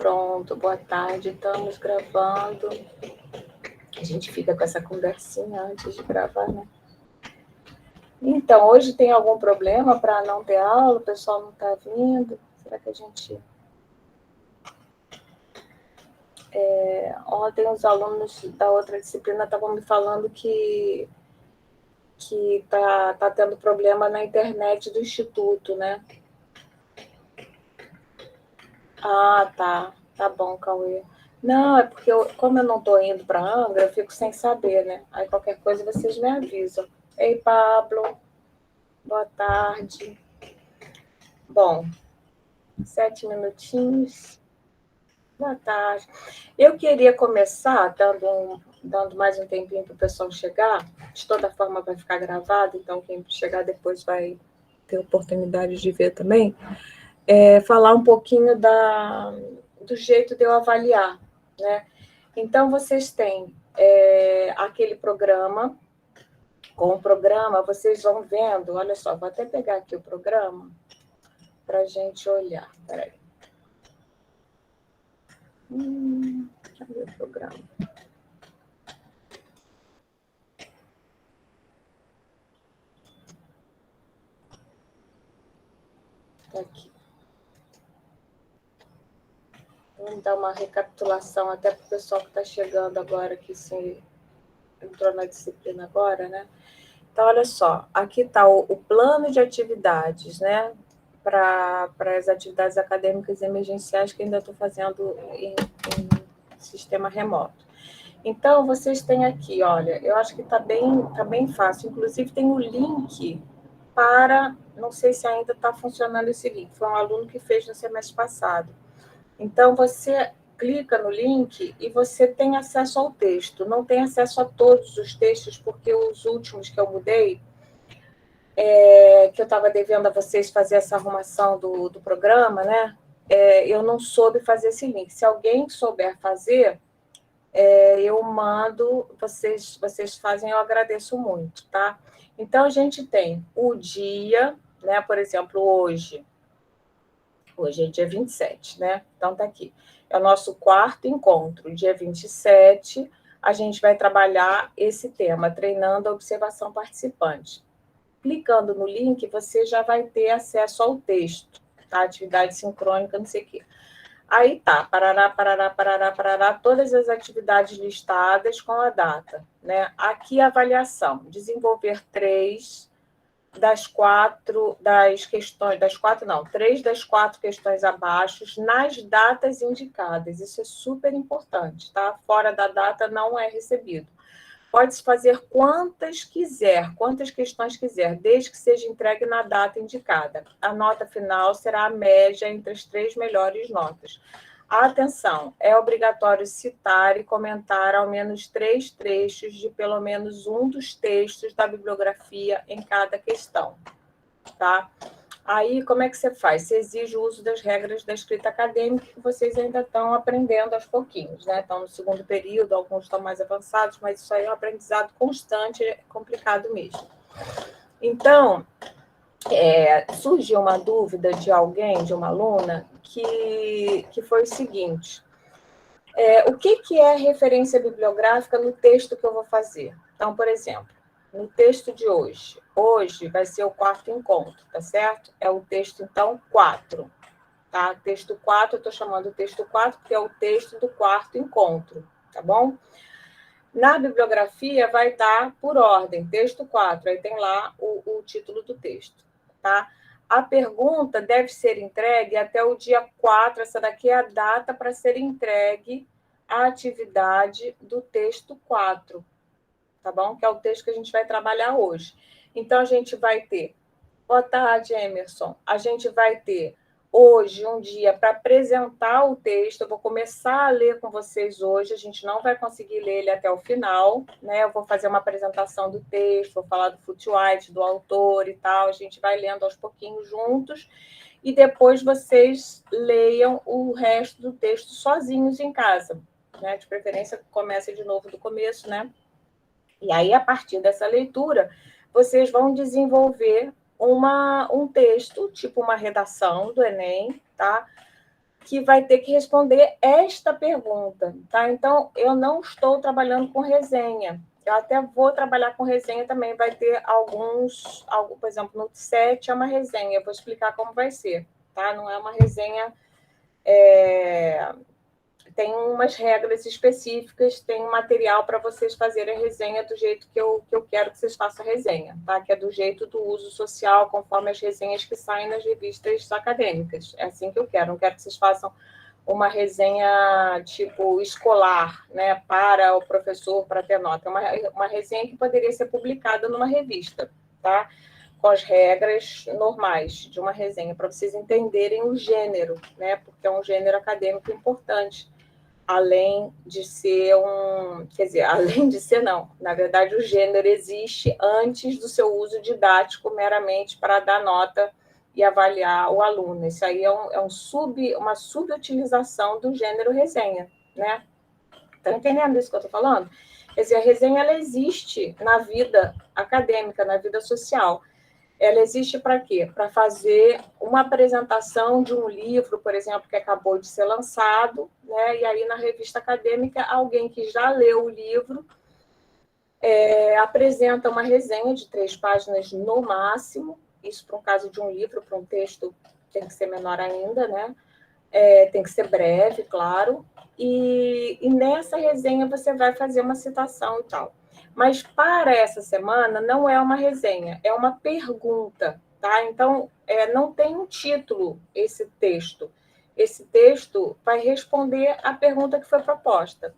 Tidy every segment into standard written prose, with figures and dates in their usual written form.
Pronto, boa tarde, estamos gravando. A gente fica com essa conversinha antes de gravar, né? Então, hoje tem algum problema para não ter aula? O pessoal não está vindo? Será que a gente... Ontem os alunos da outra disciplina estavam me falando que tá tendo problema na internet do instituto, né? Ah, tá. Tá bom, Cauê. Não, é porque como eu não estou indo para Angra, eu fico sem saber, né? Aí qualquer coisa vocês me avisam. Ei, Pablo, boa tarde. Bom, 7 minutinhos. Boa tarde. Eu queria começar dando mais um tempinho para o pessoal chegar. De toda forma vai ficar gravado, então quem chegar depois vai ter oportunidade de ver também. Falar um pouquinho do jeito de eu avaliar, né? Então, vocês têm aquele programa. Com o programa, vocês vão vendo... Olha só, vou até pegar aqui o programa para a gente olhar. Espera aí. Cadê o programa? Está aqui. Vamos dar uma recapitulação até para o pessoal que está chegando agora, que se entrou na disciplina agora, né? Então, olha só, aqui está o plano de atividades, né? Para as atividades acadêmicas emergenciais que ainda estou fazendo em sistema remoto. Então, vocês têm aqui, olha, eu acho que tá bem fácil. Inclusive, tem o link para... Não sei se ainda está funcionando esse link. Foi um aluno que fez no semestre passado. Então, você clica no link e você tem acesso ao texto. Não tem acesso a todos os textos, porque os últimos que eu mudei, que eu estava devendo a vocês fazer essa arrumação do programa, né? Eu não soube fazer esse link. Se alguém souber fazer... eu mando, vocês fazem, eu agradeço muito, tá? Então, a gente tem o dia, né? Por exemplo, hoje é dia 27, né? Então, tá aqui. É o nosso quarto encontro. Dia 27, a gente vai trabalhar esse tema, treinando a observação participante. Clicando no link, você já vai ter acesso ao texto, tá? Atividade sincrônica, não sei o quê. Aí tá, parará, todas as atividades listadas com a data, né? Aqui a avaliação, desenvolver 3 das 4 questões abaixo, nas datas indicadas. Isso é super importante, tá? Fora da data não é recebido. Pode-se fazer quantas questões quiser, desde que seja entregue na data indicada. A nota final será a média entre as 3 melhores notas. Atenção, é obrigatório citar e comentar ao menos 3 trechos de pelo menos um dos textos da bibliografia em cada questão, tá? Aí, como é que você faz? Você exige o uso das regras da escrita acadêmica, que vocês ainda estão aprendendo aos pouquinhos, né? Estão no segundo período, alguns estão mais avançados, mas isso aí é um aprendizado constante, é complicado mesmo. Então, surgiu uma dúvida de alguém, de uma aluna, que foi o seguinte: o que é referência bibliográfica no texto que eu vou fazer? Então, por exemplo, no texto de hoje vai ser o quarto encontro, tá certo? É o texto, então, 4, tá? Texto 4, eu estou chamando o texto 4 porque é o texto do quarto encontro, tá bom? Na bibliografia vai estar por ordem, texto 4, aí tem lá o título do texto, tá? A pergunta deve ser entregue até o dia 4, essa daqui é a data para ser entregue a atividade do texto 4, tá bom? Que é o texto que a gente vai trabalhar hoje. Então, a gente vai ter... Boa tarde, Emerson. A gente vai ter hoje um dia para apresentar o texto. Eu vou começar a ler com vocês hoje. A gente não vai conseguir ler ele até o final, né? Eu vou fazer uma apresentação do texto, vou falar do Foote-White, do autor e tal. A gente vai lendo aos pouquinhos juntos. E depois vocês leiam o resto do texto sozinhos em casa, né? De preferência, comece de novo do começo, né? E aí, a partir dessa leitura, vocês vão desenvolver um texto, tipo uma redação do Enem, tá? que vai ter que responder esta pergunta, tá? Então, eu não estou trabalhando com resenha. Eu até vou trabalhar com resenha também, vai ter por exemplo, no 7 é uma resenha, eu vou explicar como vai ser, tá? Não é uma resenha, tem umas regras específicas, tem um material para vocês fazerem a resenha do jeito que eu quero que vocês façam a resenha, tá? Que é do jeito do uso social, conforme as resenhas que saem nas revistas acadêmicas. É assim que eu quero, não quero que vocês façam uma resenha tipo escolar, né, para o professor, para ter nota. Uma resenha que poderia ser publicada numa revista, tá? Com as regras normais de uma resenha, para vocês entenderem o gênero, né? Porque é um gênero acadêmico importante, além de ser quer dizer, além de ser não, na verdade o gênero existe antes do seu uso didático meramente para dar nota e avaliar o aluno. Isso aí uma subutilização do gênero resenha, né? Estão entendendo isso que eu estou falando? Quer dizer, a resenha ela existe na vida acadêmica, na vida social. Ela existe para quê? Para fazer uma apresentação de um livro, por exemplo, que acabou de ser lançado, né? E aí na revista acadêmica, alguém que já leu o livro apresenta uma resenha de 3 páginas no máximo, isso para um caso de um livro, para um texto tem que ser menor ainda, né? Tem que ser breve, claro, e nessa resenha você vai fazer uma citação e tal. Mas para essa semana não é uma resenha, é uma pergunta, tá? Então, não tem um título esse texto. Esse texto vai responder a pergunta que foi proposta.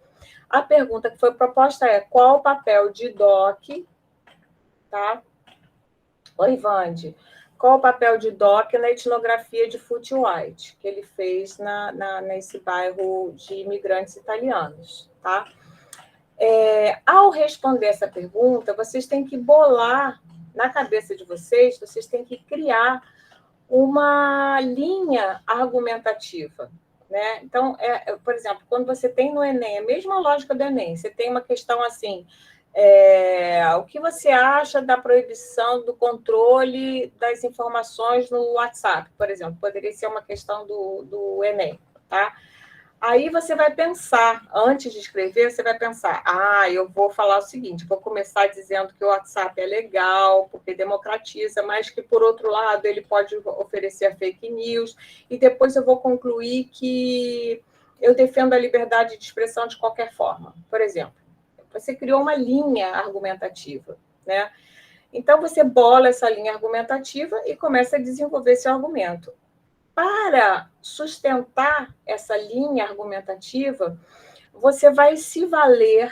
A pergunta que foi proposta é: qual o papel de DOC, tá? Oi, Vande. Qual o papel de DOC na etnografia de Foote White, que ele fez nesse bairro de imigrantes italianos, tá? Ao responder essa pergunta, vocês têm que bolar na cabeça de vocês, vocês têm que criar uma linha argumentativa, né? Então, por exemplo, quando você tem no Enem, a mesma lógica do Enem, você tem uma questão assim, o que você acha da proibição do controle das informações no WhatsApp, por exemplo? Poderia ser uma questão do Enem, tá? Aí você vai pensar, antes de escrever, você vai pensar, eu vou falar o seguinte, vou começar dizendo que o WhatsApp é legal, porque democratiza, mas que, por outro lado, ele pode oferecer fake news, e depois eu vou concluir que eu defendo a liberdade de expressão de qualquer forma, por exemplo. Você criou uma linha argumentativa, né? Então, você bola essa linha argumentativa e começa a desenvolver seu argumento. Para sustentar essa linha argumentativa, você vai se valer,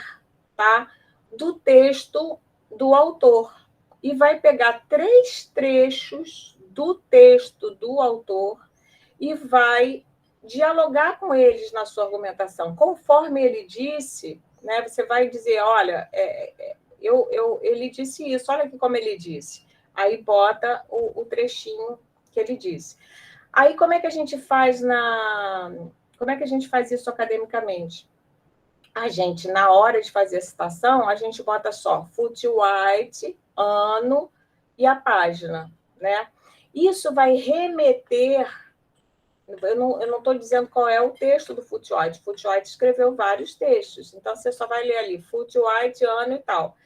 tá, do texto do autor e vai pegar 3 trechos do texto do autor e vai dialogar com eles na sua argumentação. Conforme ele disse, né, você vai dizer, olha, ele disse isso, olha aqui como ele disse. Aí bota o trechinho que ele disse. Aí, como é que a gente faz isso academicamente? A gente, na hora de fazer a citação, a gente bota só Foote White, ano e a página, né? Isso vai remeter. Eu não estou dizendo qual é o texto do Foote White. Foote White escreveu vários textos, então você só vai ler ali Foote White, ano e tal,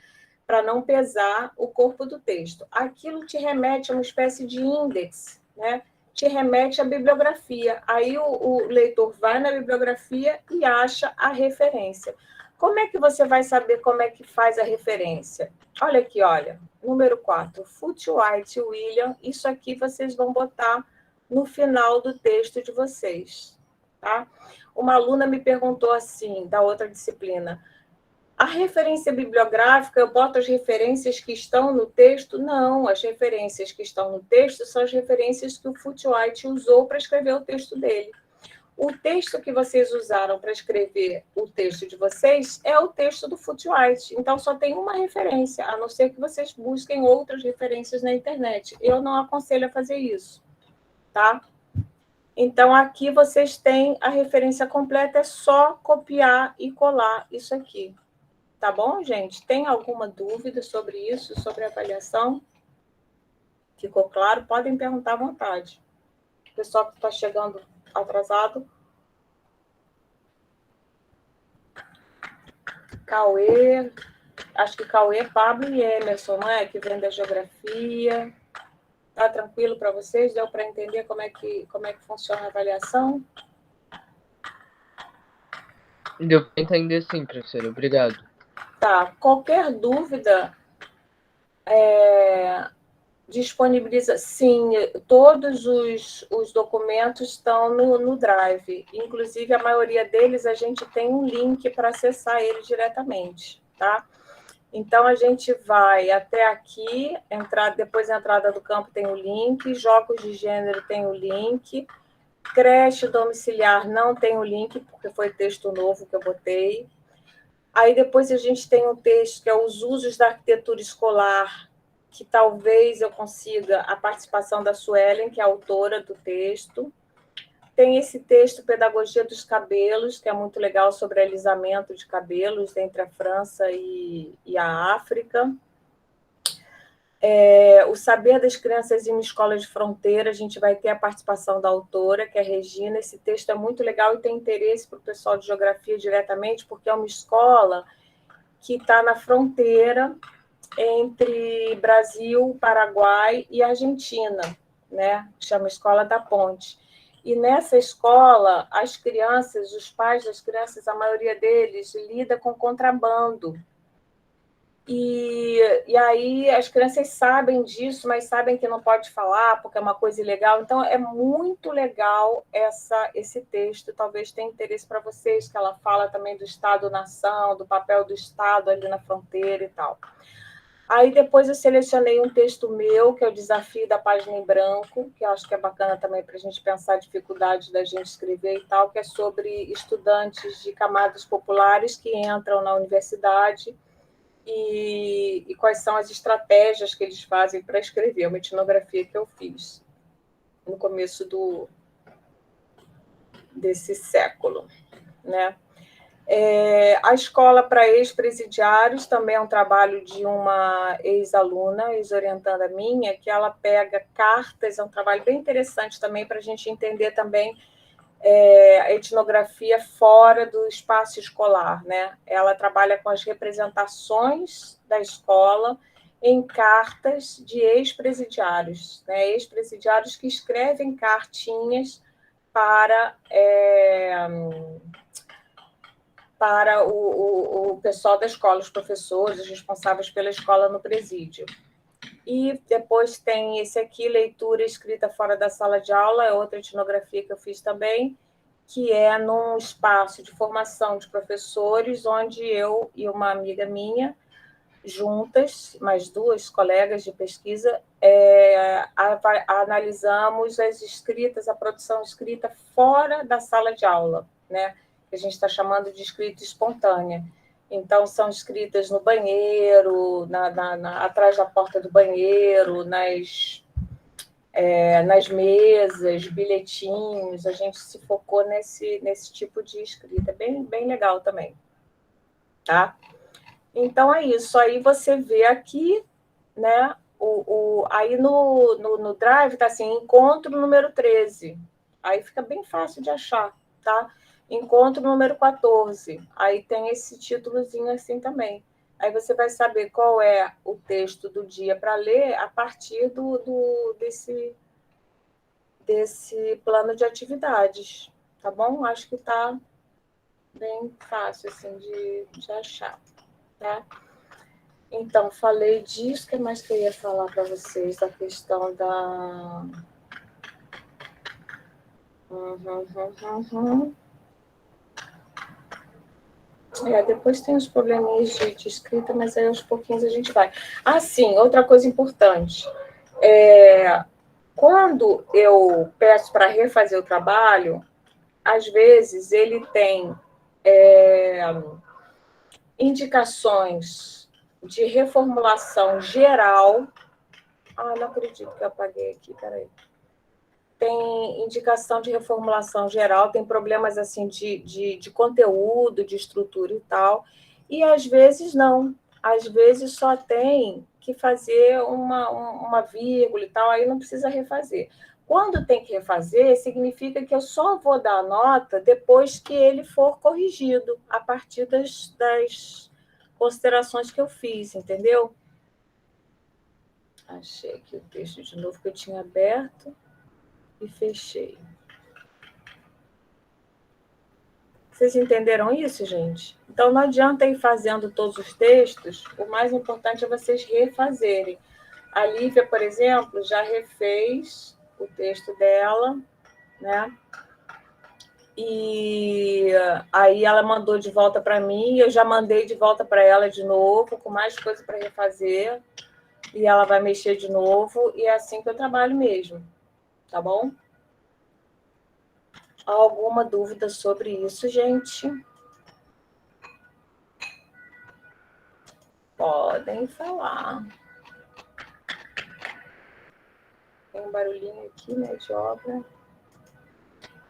para não pesar o corpo do texto. Aquilo te remete a uma espécie de índex, né? Te remete à bibliografia. Aí o leitor vai na bibliografia e acha a referência. Como é que você vai saber como é que faz a referência? Olha aqui, olha. Número 4, Foote White e William. Isso aqui vocês vão botar no final do texto de vocês, tá? Uma aluna me perguntou assim, da outra disciplina, a referência bibliográfica, eu boto as referências que estão no texto? Não, as referências que estão no texto são as referências que o Foote White usou para escrever o texto dele. O texto que vocês usaram para escrever o texto de vocês é o texto do Foote White. Então, só tem uma referência, a não ser que vocês busquem outras referências na internet. Eu não aconselho a fazer isso, tá? Então, aqui vocês têm a referência completa, é só copiar e colar isso aqui. Tá bom, gente? Tem alguma dúvida sobre isso, sobre a avaliação? Ficou claro? Podem perguntar à vontade. O pessoal que está chegando atrasado, Cauê, acho que Cauê, Pablo e Emerson, não é? Que vem da geografia. Tá tranquilo para vocês? Deu para entender como é que funciona a avaliação? Deu para entender sim, professora. Obrigado. Tá. Qualquer dúvida, disponibiliza. Sim, todos os documentos estão no Drive. Inclusive, a maioria deles, a gente tem um link para acessar ele diretamente, tá? Então, a gente vai até aqui, depois da entrada do campo tem o link, jogos de gênero tem o link, creche domiciliar não tem o link, porque foi texto novo que eu botei. Aí depois a gente tem um texto que é os usos da arquitetura escolar, que talvez eu consiga a participação da Suelen, que é a autora do texto. Tem esse texto Pedagogia dos Cabelos, que é muito legal, sobre alisamento de cabelos entre a França e a África. O Saber das Crianças em uma Escola de Fronteira, a gente vai ter a participação da autora, que é a Regina. Esse texto é muito legal e tem interesse para o pessoal de geografia diretamente, porque é uma escola que está na fronteira entre Brasil, Paraguai e Argentina, né? Chama Escola da Ponte. E nessa escola, as crianças, os pais das crianças, a maioria deles lida com contrabando. E aí as crianças sabem disso, mas sabem que não pode falar porque é uma coisa ilegal. Então, é muito legal esse texto. Talvez tenha interesse para vocês, que ela fala também do Estado-nação, do papel do Estado ali na fronteira e tal. Aí depois eu selecionei um texto meu, que é o Desafio da Página em Branco, que eu acho que é bacana também para a gente pensar a dificuldade da gente escrever e tal, que é sobre estudantes de camadas populares que entram na universidade e quais são as estratégias que eles fazem para escrever. É uma etnografia que eu fiz no começo desse século, né? A escola para ex-presidiários também é um trabalho de uma ex-aluna, ex-orientanda minha, que ela pega cartas, é um trabalho bem interessante também para a gente entender também a etnografia fora do espaço escolar, né? Ela trabalha com as representações da escola em cartas de ex-presidiários, né? Ex-presidiários que escrevem cartinhas para o pessoal da escola, os professores, os responsáveis pela escola no presídio. E depois tem esse aqui, Leitura Escrita Fora da Sala de Aula, é outra etnografia que eu fiz também, que é num espaço de formação de professores, onde eu e uma amiga minha, juntas, mais duas colegas de pesquisa, analisamos as escritas, a produção escrita fora da sala de aula, né? Que a gente está chamando de escrita espontânea. Então, são escritas no banheiro, atrás da porta do banheiro, nas mesas, bilhetinhos. A gente se focou nesse tipo de escrita, bem, bem legal também. Tá? Então, é isso. Aí você vê aqui, né? Aí no Drive está assim, encontro número 13. Aí fica bem fácil de achar, tá? Encontro número 14. Aí tem esse títulozinho assim também. Aí você vai saber qual é o texto do dia para ler a partir desse plano de atividades, tá bom? Acho que está bem fácil assim de achar, tá? Então, falei disso, o que mais que eu ia falar para vocês? Da questão da... Depois tem os probleminhas de escrita, mas aí aos pouquinhos a gente vai. Ah, sim, outra coisa importante. Quando eu peço para refazer o trabalho, às vezes ele tem indicações de reformulação geral. Não acredito que eu apaguei aqui, peraí. Tem indicação de reformulação geral, tem problemas assim de conteúdo, de estrutura e tal, e às vezes não. Às vezes só tem que fazer uma vírgula e tal, aí não precisa refazer. Quando tem que refazer, significa que eu só vou dar a nota depois que ele for corrigido, a partir considerações que eu fiz, entendeu? Achei aqui o texto de novo que eu tinha aberto e fechei. Vocês entenderam isso, gente? Então, não adianta ir fazendo todos os textos, o mais importante é vocês refazerem. A Lívia, por exemplo, já refez o texto dela, né? E aí ela mandou de volta para mim, eu já mandei de volta para ela de novo, com mais coisa para refazer, e ela vai mexer de novo, e é assim que eu trabalho mesmo, tá bom? Alguma dúvida sobre isso, gente? Podem falar. Tem um barulhinho aqui, né, de obra.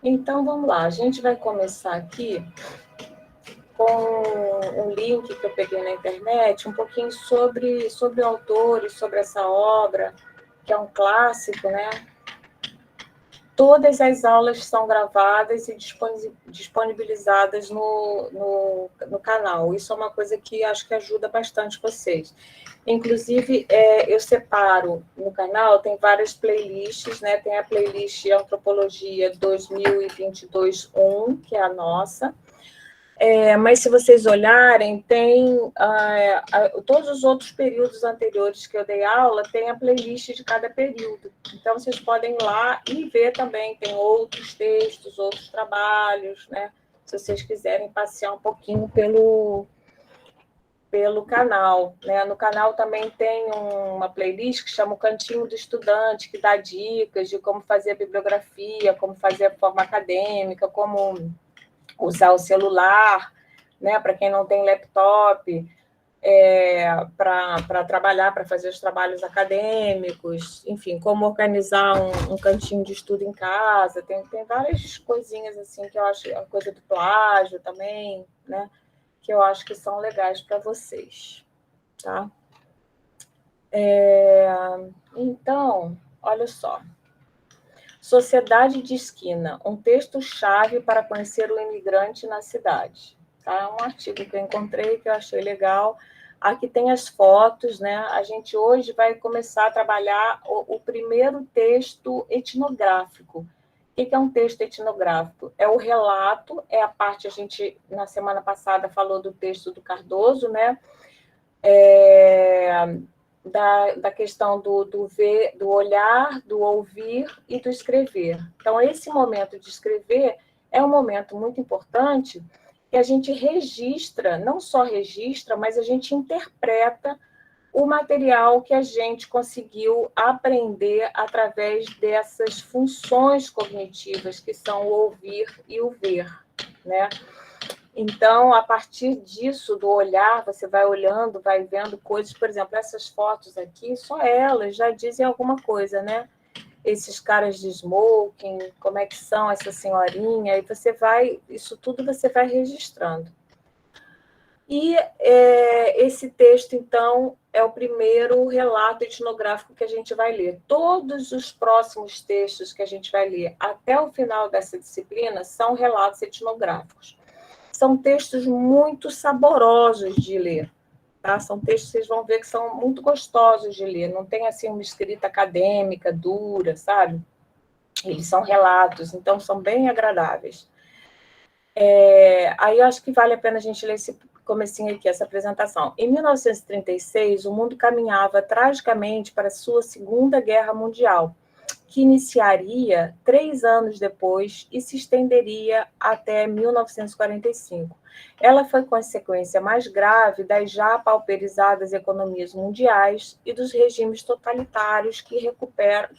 Então, vamos lá. A gente vai começar aqui com um link que eu peguei na internet, um pouquinho sobre o autor e sobre essa obra, que é um clássico, né? Todas as aulas são gravadas e disponibilizadas no canal. Isso é uma coisa que acho que ajuda bastante vocês. Inclusive, eu separo no canal, tem várias playlists, né? Tem a playlist Antropologia 2022-1, que é a nossa. Mas se vocês olharem, tem todos os outros períodos anteriores que eu dei aula, tem a playlist de cada período. Então, vocês podem ir lá e ver também, tem outros textos, outros trabalhos, né? Se vocês quiserem passear um pouquinho pelo canal, né? No canal também tem uma playlist que chama o Cantinho do Estudante, que dá dicas de como fazer a bibliografia, como fazer a forma acadêmica, como usar o celular, né, para quem não tem laptop, para trabalhar, para fazer os trabalhos acadêmicos, enfim, como organizar um cantinho de estudo em casa, tem várias coisinhas assim que eu acho, a coisa do plágio também, né, que eu acho que são legais para vocês, tá? Então, olha só. Sociedade de Esquina, um texto-chave para conhecer o imigrante na cidade. Tá? É um artigo que eu encontrei, que eu achei legal. Aqui tem as fotos, né? A gente hoje vai começar a trabalhar o primeiro texto etnográfico. O que é um texto etnográfico? É o relato, é a parte, a gente, na semana passada, falou do texto do Cardoso, né? Da questão do ver, do olhar, do ouvir e do escrever. Então, esse momento de escrever é um momento muito importante que a gente registra, não só registra, mas a gente interpreta o material que a gente conseguiu aprender através dessas funções cognitivas que são o ouvir e o ver, né? Então, a partir disso, do olhar, você vai olhando, vai vendo coisas, por exemplo, essas fotos aqui, só elas já dizem alguma coisa, né? Esses caras de smoking, como é que são essa senhorinha, aí você vai, isso tudo você vai registrando. E esse texto, então, é o primeiro relato etnográfico que a gente vai ler. Todos os próximos textos que a gente vai ler até o final dessa disciplina são relatos etnográficos. São textos muito saborosos de ler, tá? São textos que vocês vão ver que são muito gostosos de ler, não tem assim uma escrita acadêmica, dura, sabe? Eles são relatos, então são bem agradáveis. Aí eu acho que vale a pena a gente ler esse comecinho aqui, essa apresentação. Em 1936, o mundo caminhava tragicamente para a sua Segunda Guerra Mundial, que iniciaria 3 anos depois e se estenderia até 1945. Ela foi consequência mais grave das já pauperizadas economias mundiais e dos regimes totalitários que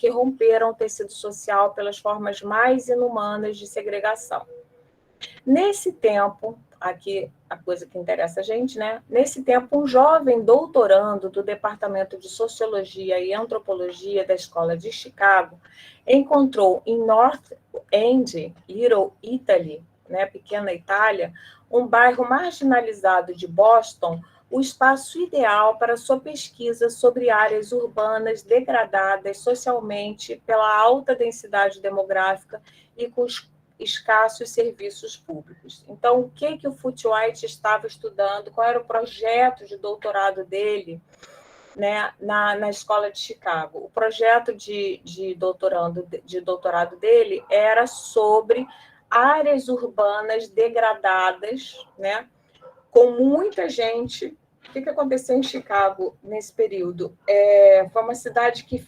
romperam o tecido social pelas formas mais inumanas de segregação. Nesse tempo, aqui a coisa que interessa a gente, né? Nesse tempo, um jovem doutorando do Departamento de Sociologia e Antropologia da Escola de Chicago encontrou em North End, Little Italy, né, Pequena Itália, um bairro marginalizado de Boston, o espaço ideal para sua pesquisa sobre áreas urbanas degradadas socialmente pela alta densidade demográfica e escassos serviços públicos. Então, o que o Foote White estava estudando? Qual era o projeto de doutorado dele, né, na escola de Chicago? O projeto de doutorado dele era sobre áreas urbanas degradadas, né, com muita gente. O que aconteceu em Chicago nesse período? Foi uma cidade que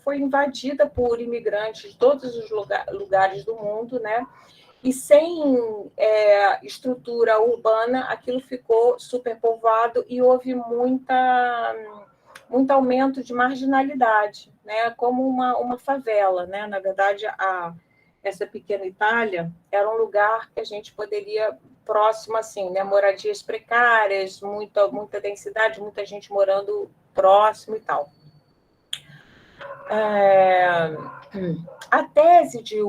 foi invadida por imigrantes de todos os lugares do mundo, né? E sem estrutura urbana, aquilo ficou superpovoado e houve muito aumento de marginalidade, né? Como uma favela, né? Na verdade, essa pequena Itália era um lugar que a gente poderia próximo, assim, né? Moradias precárias, muita densidade, muita gente morando próximo e tal. A tese de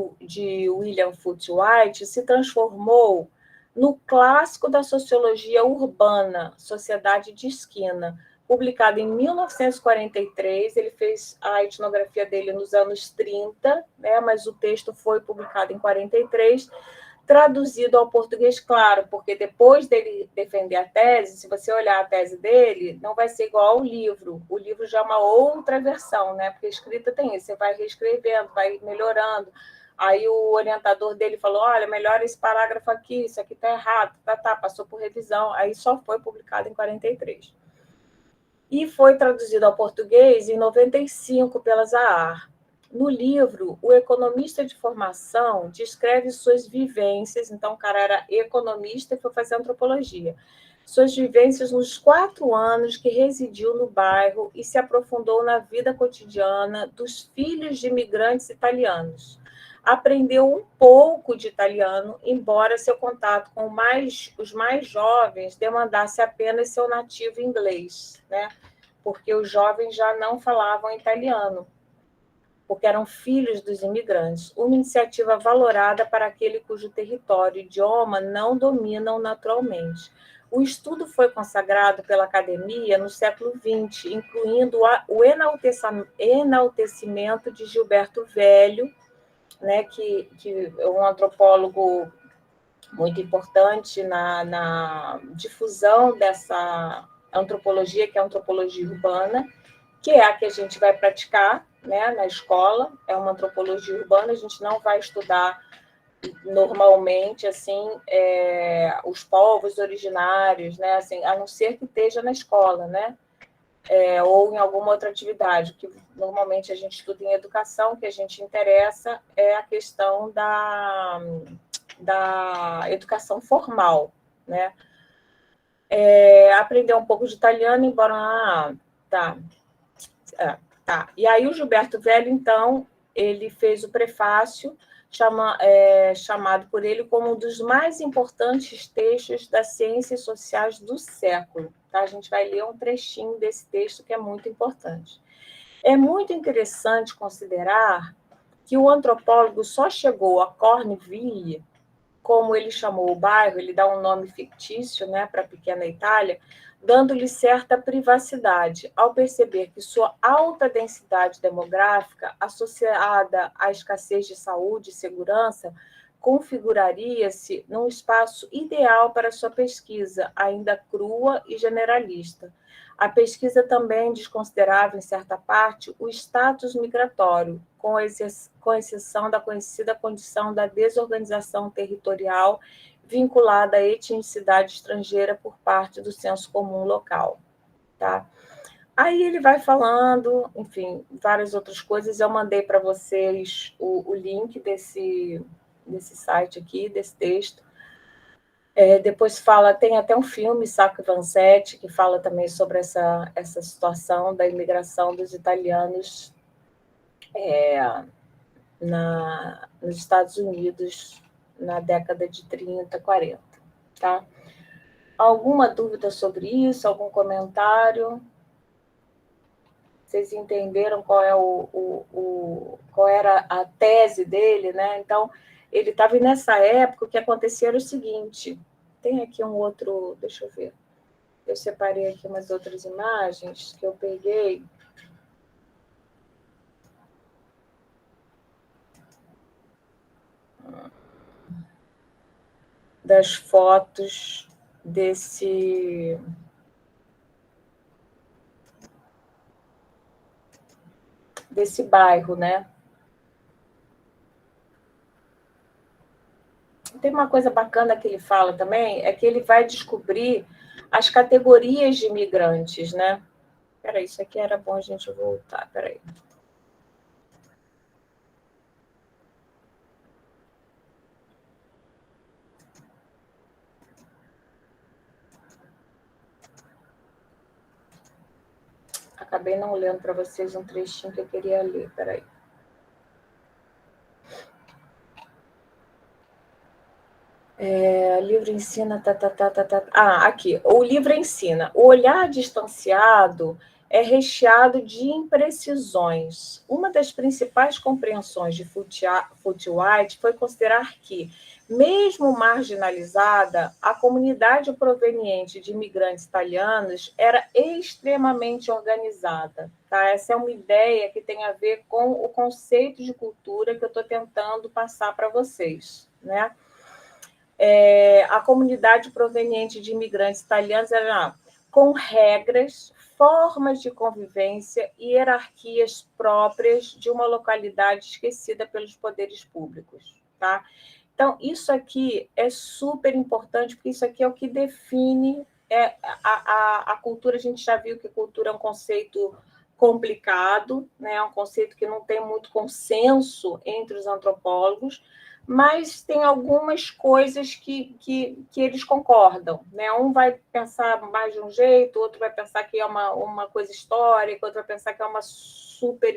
William Foote White se transformou no clássico da sociologia urbana, Sociedade de Esquina, publicado em 1943. Ele fez a etnografia dele nos anos 30, né, mas o texto foi publicado em 43, traduzido ao português, claro, porque depois dele defender a tese, se você olhar a tese dele, não vai ser igual ao livro. O livro já é uma outra versão, né? Porque a escrita tem isso, você vai reescrevendo, vai melhorando. Aí o orientador dele falou, olha, melhora esse parágrafo aqui, isso aqui está errado, passou por revisão. Aí só foi publicado em 43. E foi traduzido ao português em 95 pela Zahar. No livro, o economista de formação descreve suas vivências, então o cara era economista e foi fazer antropologia, suas vivências nos 4 anos que residiu no bairro e se aprofundou na vida cotidiana dos filhos de imigrantes italianos. Aprendeu um pouco de italiano, embora seu contato com os mais jovens demandasse apenas seu nativo inglês, né? Porque os jovens já não falavam italiano, porque eram filhos dos imigrantes, uma iniciativa valorada para aquele cujo território e idioma não dominam naturalmente. O estudo foi consagrado pela academia no século XX, incluindo o enaltecimento de Gilberto Velho, né, que é um antropólogo muito importante na difusão dessa antropologia, que é a antropologia urbana, que é a que a gente vai praticar, né, na escola. É uma antropologia urbana, a gente não vai estudar normalmente assim os povos originários, né, assim, a não ser que esteja na escola, né, ou em alguma outra atividade. Que normalmente a gente estuda em educação, que a gente interessa é a questão da educação formal, né? Aprender um pouco de italiano, embora tá. E aí o Gilberto Velho, então, ele fez o prefácio, chamado por ele como um dos mais importantes textos das ciências sociais do século. Tá? A gente vai ler um trechinho desse texto que é muito importante. É muito interessante considerar que o antropólogo só chegou a Cornville, como ele chamou o bairro, ele dá um nome fictício, né, para a pequena Itália, dando-lhe certa privacidade, ao perceber que sua alta densidade demográfica, associada à escassez de saúde e segurança, configuraria-se num espaço ideal para sua pesquisa, ainda crua e generalista. A pesquisa também desconsiderava, em certa parte, o status migratório, com exceção da conhecida condição da desorganização territorial vinculada à etnicidade estrangeira por parte do senso comum local. Tá? Aí ele vai falando, enfim, várias outras coisas. Eu mandei para vocês o link desse site aqui, desse texto. Depois tem até um filme, Sacco Vanzetti, que fala também sobre essa situação da imigração dos italianos nos Estados Unidos na década de 30, 40. Tá? Alguma dúvida sobre isso? Algum comentário? Vocês entenderam qual era a tese dele, né? Então, ele estava nessa época. O que acontecia era o seguinte: tem aqui um outro, deixa eu ver, eu separei aqui umas outras imagens que eu peguei. das fotos desse bairro, né? Tem uma coisa bacana que ele fala também, é que ele vai descobrir as categorias de imigrantes, né? Peraí, isso aqui era bom a gente voltar, peraí. Acabei não lendo para vocês um trechinho que eu queria ler, peraí. O livro ensina... aqui. O livro ensina. O olhar distanciado é recheado de imprecisões. Uma das principais compreensões de Foote White foi considerar que, mesmo marginalizada, a comunidade proveniente de imigrantes italianos era extremamente organizada. Tá? Essa é uma ideia que tem a ver com o conceito de cultura que eu estou tentando passar para vocês, né? A comunidade proveniente de imigrantes italianos era com regras, formas de convivência e hierarquias próprias de uma localidade esquecida pelos poderes públicos. Tá? Então, isso aqui é super importante, porque isso aqui é o que define a cultura. A gente já viu que cultura é um conceito complicado, né? É um conceito que não tem muito consenso entre os antropólogos, mas tem algumas coisas que eles concordam. Né? Um vai pensar mais de um jeito, outro vai pensar que é uma coisa histórica, outro vai pensar que é uma super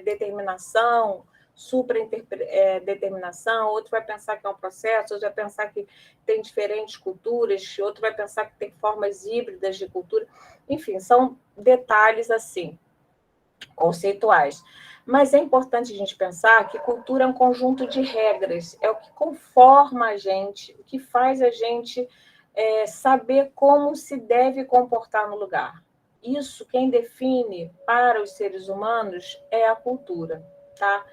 determinação, determinação, outro vai pensar que é um processo, outro vai pensar que tem diferentes culturas, outro vai pensar que tem formas híbridas de cultura. Enfim, são detalhes assim, conceituais. Mas é importante a gente pensar que cultura é um conjunto de regras, é o que conforma a gente, o que faz a gente saber como se deve comportar no lugar. Isso, quem define para os seres humanos é a cultura, tá?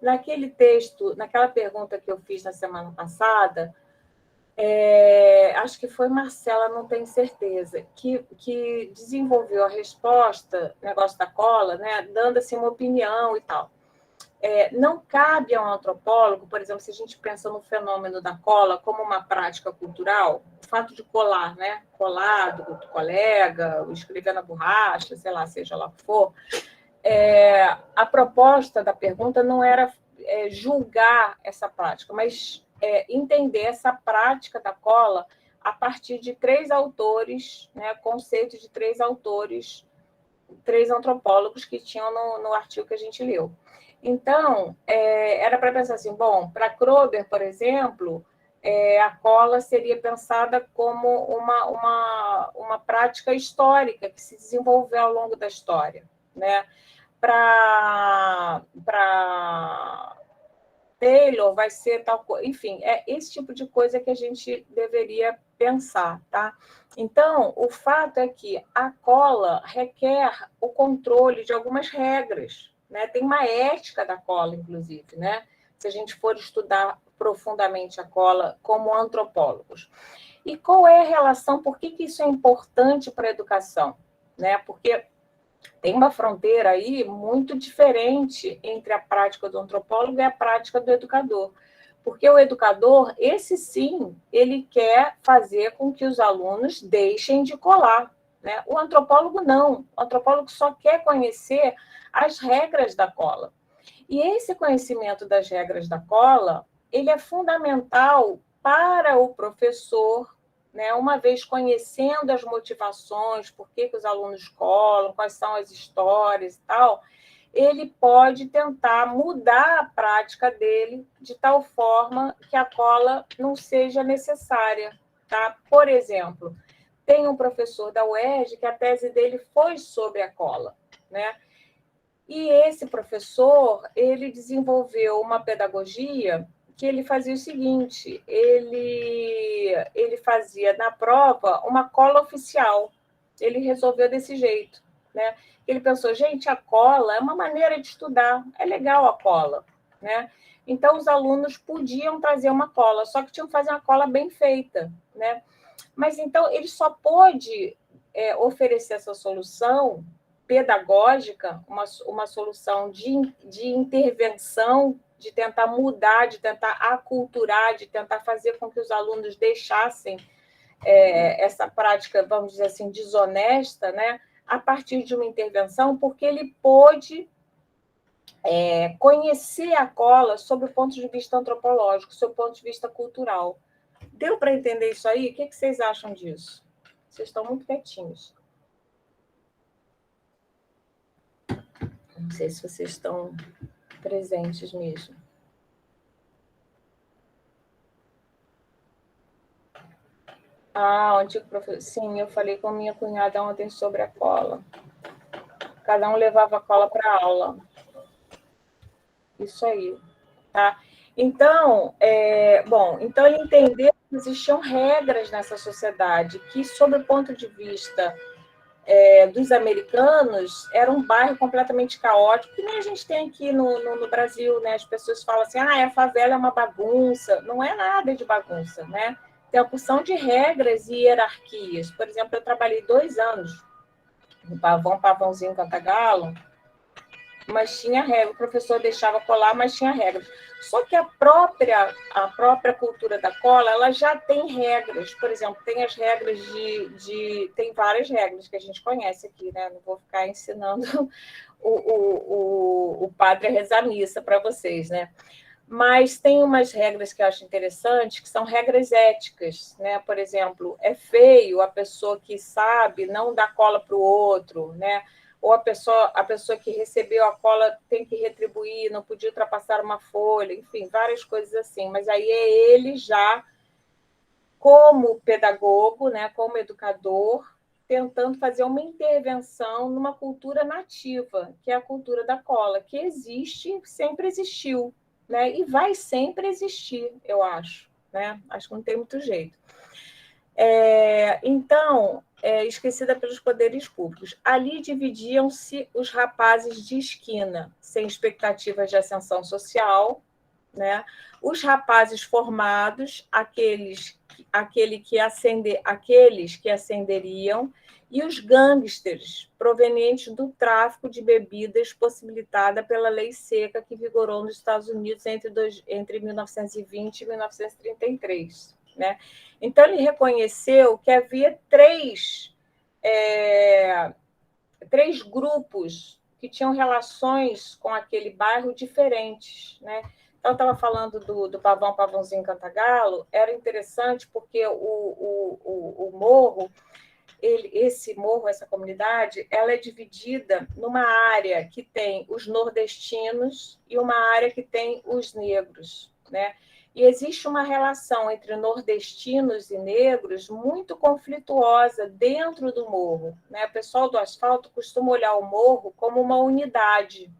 Naquele texto, naquela pergunta que eu fiz na semana passada, acho que foi Marcela, não tenho certeza, que desenvolveu a resposta, negócio da cola, né, dando assim, uma opinião e tal. Não cabe a um antropólogo, por exemplo, se a gente pensa no fenômeno da cola como uma prática cultural, o fato de colar, né, colar do colega, escrever na borracha, sei lá, seja lá o que for, a proposta da pergunta não era julgar essa prática, mas entender essa prática da cola a partir de 3 autores, né, conceito de 3 autores, 3 antropólogos que tinham no artigo que a gente leu. Então, era para pensar assim, bom, para Kroeber, por exemplo, a cola seria pensada como uma prática histórica que se desenvolveu ao longo da história, né? Para Taylor vai ser tal coisa. Enfim, é esse tipo de coisa que a gente deveria pensar, tá? Então, o fato é que a cola requer o controle de algumas regras, né? Tem uma ética da cola, inclusive, né? Se a gente for estudar profundamente a cola como antropólogos. E qual é a relação? Por que isso é importante para a educação? Né? Porque tem uma fronteira aí muito diferente entre a prática do antropólogo e a prática do educador. Porque o educador, esse sim, ele quer fazer com que os alunos deixem de colar. Né? O antropólogo não. O antropólogo só quer conhecer as regras da cola. E esse conhecimento das regras da cola, ele é fundamental para o professor, né? Uma vez conhecendo as motivações, por que os alunos colam, quais são as histórias e tal, ele pode tentar mudar a prática dele de tal forma que a cola não seja necessária. Tá? Por exemplo, tem um professor da UERJ que a tese dele foi sobre a cola, né? E esse professor, ele desenvolveu uma pedagogia que ele fazia o seguinte, ele fazia na prova uma cola oficial. Ele resolveu desse jeito, né? Ele pensou, gente, a cola é uma maneira de estudar, é legal a cola, né? Então, os alunos podiam trazer uma cola, só que tinham que fazer uma cola bem feita, né? Mas, então, ele só pôde oferecer essa solução pedagógica, uma solução de intervenção, de tentar mudar, de tentar aculturar, de tentar fazer com que os alunos deixassem essa prática, vamos dizer assim, desonesta, né? A partir de uma intervenção, porque ele pôde conhecer a cola sob o ponto de vista antropológico, sob o ponto de vista cultural. Deu para entender isso aí? O que vocês acham disso? Vocês estão muito quietinhos. Não sei se vocês estão presentes mesmo. O antigo professor. Sim, eu falei com minha cunhada ontem sobre a cola. Cada um levava a cola para a aula. Isso aí, tá? Então, então ele entendeu que existiam regras nessa sociedade que, sob o ponto de vista dos americanos, era um bairro completamente caótico, que nem a gente tem aqui no Brasil, né? As pessoas falam assim, a favela é uma bagunça. Não é nada de bagunça, né? Tem uma porção de regras e hierarquias. Por exemplo, eu trabalhei 2 anos no Pavãozinho Cantagalo, mas tinha regra, o professor deixava colar, mas tinha regras. Só que a própria cultura da cola, ela já tem regras. Por exemplo, tem as regras tem várias regras que a gente conhece aqui, né? Não vou ficar ensinando o padre a rezar missa para vocês, né? Mas tem umas regras que eu acho interessantes, que são regras éticas, né? Por exemplo, é feio a pessoa que sabe não dar cola para o outro, né? Ou a pessoa que recebeu a cola tem que retribuir, não podia ultrapassar uma folha, enfim, várias coisas assim. Mas aí é ele já, como pedagogo, né, como educador, tentando fazer uma intervenção numa cultura nativa, que é a cultura da cola, que existe, sempre existiu, né, e vai sempre existir, eu acho. Né? Acho que não tem muito jeito. Então, esquecida pelos poderes públicos. Ali dividiam-se os rapazes de esquina, sem expectativas de ascensão social, né? Os rapazes formados, aqueles que ascenderiam, e os gangsters, provenientes do tráfico de bebidas possibilitada pela lei seca que vigorou nos Estados Unidos entre 1920 e 1933. Né? Então, ele reconheceu que havia três grupos que tinham relações com aquele bairro diferentes. Né? Então, eu estava falando do Pavãozinho Cantagalo, era interessante porque o morro, esse morro, essa comunidade, ela é dividida numa área que tem os nordestinos e uma área que tem os negros, né? E existe uma relação entre nordestinos e negros muito conflituosa dentro do morro, né? O pessoal do asfalto costuma olhar o morro como uma unidade,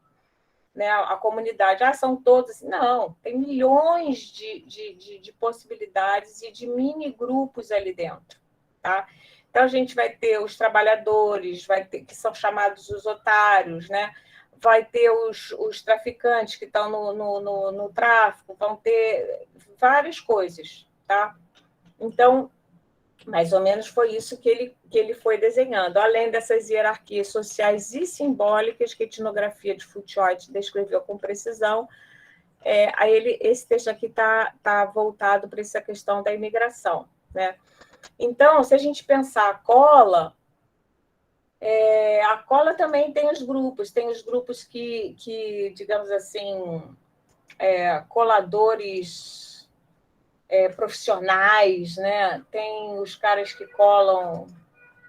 né? A comunidade, são todos. Não, tem milhões de possibilidades e de mini grupos ali dentro, tá? Então, a gente vai ter os trabalhadores, que são chamados os otários, né? Vai ter os traficantes que estão no tráfico, vão ter várias coisas, tá? Então, mais ou menos foi isso que ele foi desenhando. Além dessas hierarquias sociais e simbólicas que a etnografia de Foucault descreveu com precisão, aí esse texto aqui tá voltado para essa questão da imigração, né? Então, se a gente pensar a cola também tem os grupos que digamos assim, coladores profissionais, né? Tem os caras que colam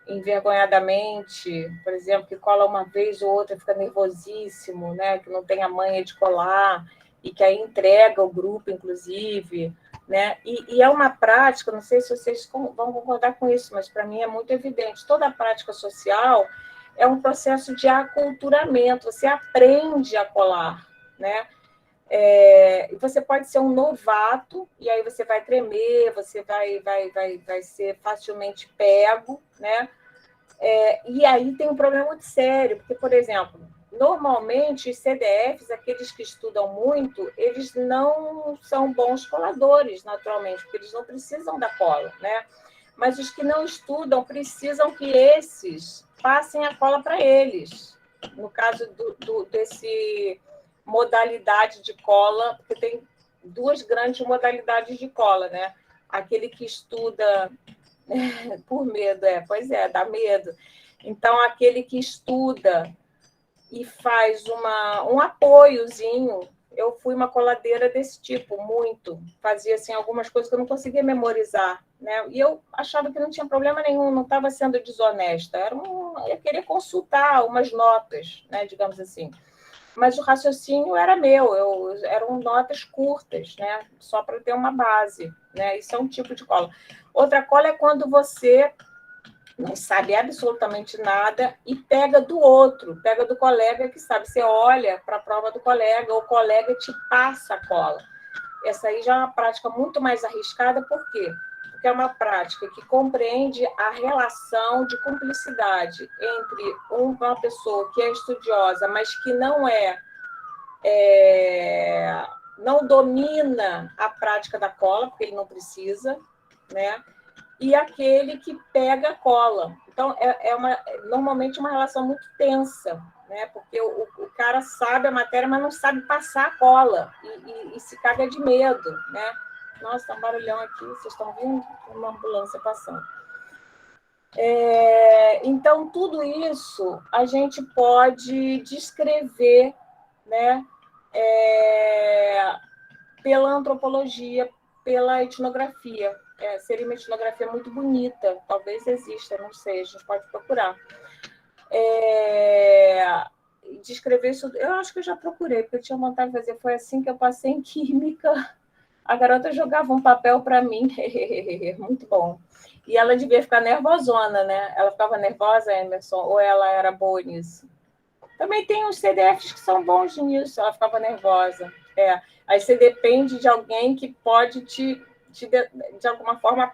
envergonhadamente, por exemplo, que cola uma vez ou outra, fica nervosíssimo, né? Que não tem a manha de colar e que aí entrega o grupo, inclusive, né? E é uma prática, não sei se vocês vão concordar com isso, mas para mim é muito evidente. Toda a prática social é um processo de aculturamento, você aprende a colar, né? Você pode ser um novato, e aí você vai tremer, você vai ser facilmente pego, né? E aí tem um problema muito sério, porque, por exemplo, normalmente, os CDFs, aqueles que estudam muito, eles não são bons coladores, naturalmente, porque eles não precisam da cola, né? Mas os que não estudam precisam que esses passem a cola para eles. No caso desse modalidade de cola, porque tem duas grandes modalidades de cola, né? Aquele que estuda por medo, pois é, dá medo. Então, aquele que estuda e faz um apoiozinho. Eu fui uma coladeira desse tipo, muito. Fazia assim, algumas coisas que eu não conseguia memorizar, né? E eu achava que não tinha problema nenhum, não estava sendo desonesta. Eu queria consultar umas notas, né, digamos assim. Mas o raciocínio era meu, eram notas curtas, né? Só para ter uma base, né? Isso é um tipo de cola. Outra cola é quando você não sabe absolutamente nada e pega do outro, pega do colega que sabe. Você olha para a prova do colega, o colega te passa a cola. Essa aí já é uma prática muito mais arriscada, por quê? Porque é uma prática que compreende a relação de cumplicidade entre uma pessoa que é estudiosa, mas que não domina a prática da cola, porque ele não precisa, né? E aquele que pega a cola. Então, normalmente uma relação muito tensa, né? Porque o cara sabe a matéria, mas não sabe passar a cola e se caga de medo, né? Nossa, tá um barulhão aqui, vocês estão vendo? Uma ambulância passando. Então, tudo isso a gente pode descrever, né? Pela antropologia, pela etnografia. Seria uma etnografia muito bonita, talvez exista, não sei, a gente pode procurar. Descrever isso, eu acho que eu já procurei, porque eu tinha vontade de fazer, foi assim que eu passei em Química. A garota jogava um papel para mim, muito bom. E ela devia ficar nervosona, né? Ela ficava nervosa, Emerson, ou ela era boa nisso? Também tem uns CDFs que são bons nisso, ela ficava nervosa. Aí você depende de alguém que pode de alguma forma,